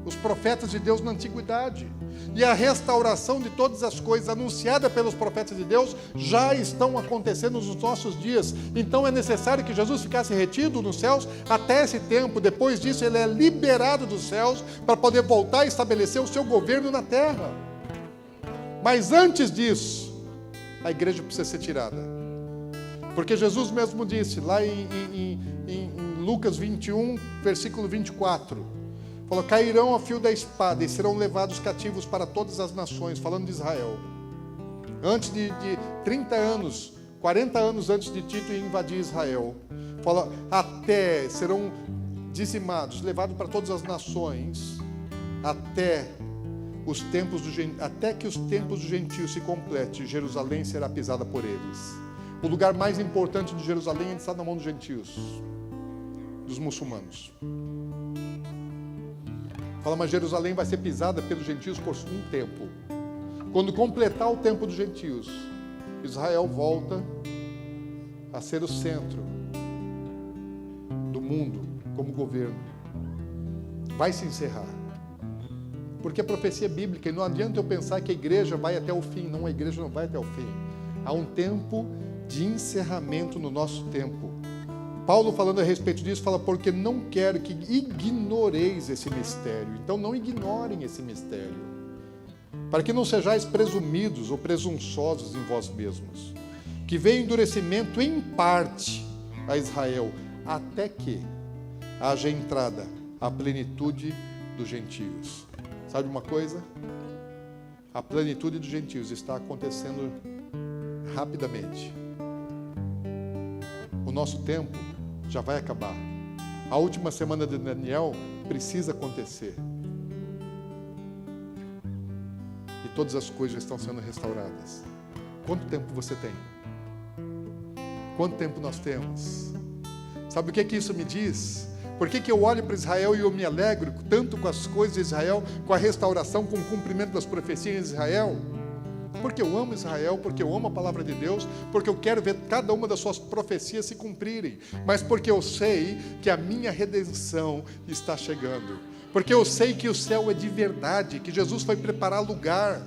os profetas de Deus na antiguidade. E a restauração de todas as coisas anunciadas pelos profetas de Deus já estão acontecendo nos nossos dias. Então é necessário que Jesus ficasse retido nos céus até esse tempo. Depois disso ele é liberado dos céus para poder voltar e estabelecer o seu governo na terra. Mas antes disso, a igreja precisa ser tirada. Porque Jesus mesmo disse lá em Lucas 21, versículo 24, falou, cairão a fio da espada e serão levados cativos para todas as nações, falando de Israel. Antes de 30 anos, 40 anos antes de Tito invadir Israel, fala, até serão dizimados, levados para todas as nações, até até que os tempos dos gentios se complete, Jerusalém será pisada por eles. O lugar mais importante de Jerusalém está na mão dos gentios, dos muçulmanos. Fala, mas Jerusalém vai ser pisada pelos gentios por um tempo. Quando completar o tempo dos gentios, Israel volta a ser o centro do mundo como governo. Vai se encerrar. Porque a profecia é bíblica, e não adianta eu pensar que a igreja vai até o fim. Não, a igreja não vai até o fim. Há um tempo de encerramento no nosso tempo. Paulo, falando a respeito disso, fala, porque não quero que ignoreis esse mistério. Então não ignorem esse mistério, para que não sejais presumidos ou presunçosos em vós mesmos, que veio endurecimento em parte a Israel, até que haja entrada à plenitude dos gentios. Sabe uma coisa? A plenitude dos gentios está acontecendo rapidamente. O nosso tempo já vai acabar. A última semana de Daniel precisa acontecer. E todas as coisas já estão sendo restauradas. Quanto tempo você tem? Quanto tempo nós temos? Sabe o que isso me diz? Por que eu olho para Israel e eu me alegro tanto com as coisas de Israel, com a restauração, com o cumprimento das profecias em Israel? Porque eu amo Israel, porque eu amo a palavra de Deus, porque eu quero ver cada uma das suas profecias se cumprirem, mas porque eu sei que a minha redenção está chegando, porque eu sei que o céu é de verdade, que Jesus foi preparar lugar,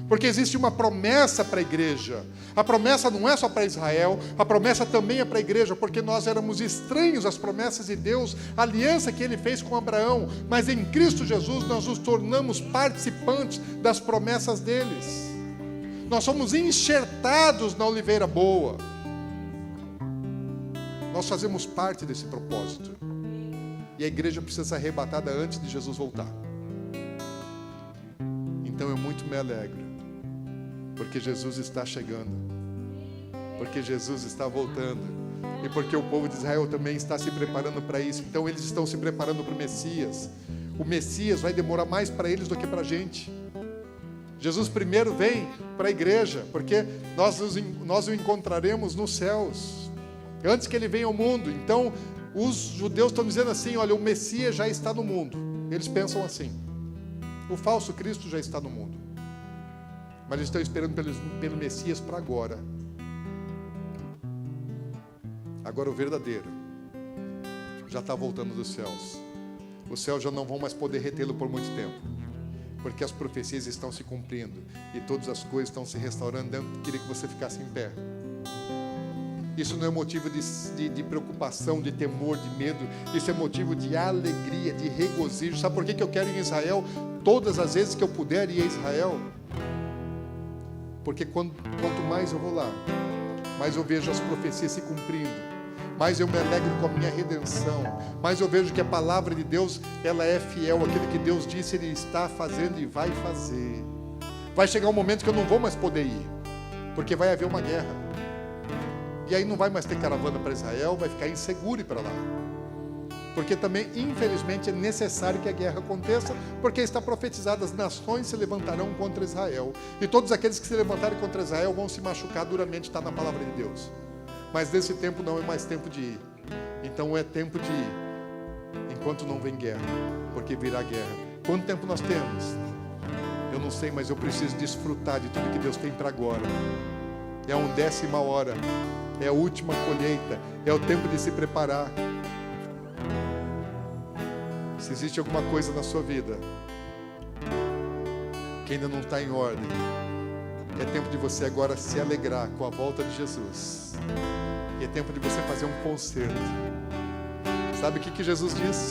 porque existe uma promessa para a igreja. A promessa não é só para Israel, a promessa também é para a igreja, porque nós éramos estranhos às promessas de Deus, a aliança que Ele fez com Abraão, mas em Cristo Jesus nós nos tornamos participantes das promessas deles. Nós somos enxertados na oliveira boa. Nós fazemos parte desse propósito. E a igreja precisa ser arrebatada antes de Jesus voltar. Então eu muito me alegro, porque Jesus está chegando, porque Jesus está voltando, e porque o povo de Israel também está se preparando para isso. Então eles estão se preparando para o Messias. O Messias vai demorar mais para eles do que para a gente. Jesus primeiro vem para a igreja, porque nós o encontraremos nos céus, antes que Ele venha ao mundo. Então, os judeus estão dizendo assim, olha, o Messias já está no mundo. Eles pensam assim, o falso Cristo já está no mundo, mas eles estão esperando pelo Messias para agora. Agora o verdadeiro já está voltando dos céus. Os céus já não vão mais poder retê-lo por muito tempo, porque as profecias estão se cumprindo e todas as coisas estão se restaurando. Eu queria que você ficasse em pé. Isso não é motivo de preocupação, de temor, de medo. Isso é motivo de alegria, de regozijo. Sabe por que eu quero ir em Israel? Todas as vezes que eu puder ir a Israel. Porque quanto mais eu vou lá, mais eu vejo as profecias se cumprindo, mais eu me alegro com a minha redenção, mais eu vejo que a palavra de Deus, ela é fiel. Aquilo que Deus disse, Ele está fazendo e vai fazer. Vai chegar um momento que eu não vou mais poder ir, porque vai haver uma guerra. E aí não vai mais ter caravana para Israel, vai ficar inseguro ir para lá. Porque também, infelizmente, é necessário que a guerra aconteça, porque está profetizado, as nações se levantarão contra Israel. E todos aqueles que se levantarem contra Israel vão se machucar duramente, está na palavra de Deus. Mas nesse tempo não é mais tempo de ir. Então é tempo de ir, enquanto não vem guerra, porque virá guerra. Quanto tempo nós temos? Eu não sei, mas eu preciso desfrutar de tudo que Deus tem para agora. É a 1/10 hora, é a última colheita, é o tempo de se preparar. Se existe alguma coisa na sua vida que ainda não está em ordem, é tempo de você agora se alegrar com a volta de Jesus. E é tempo de você fazer um concerto. Sabe o que Jesus disse?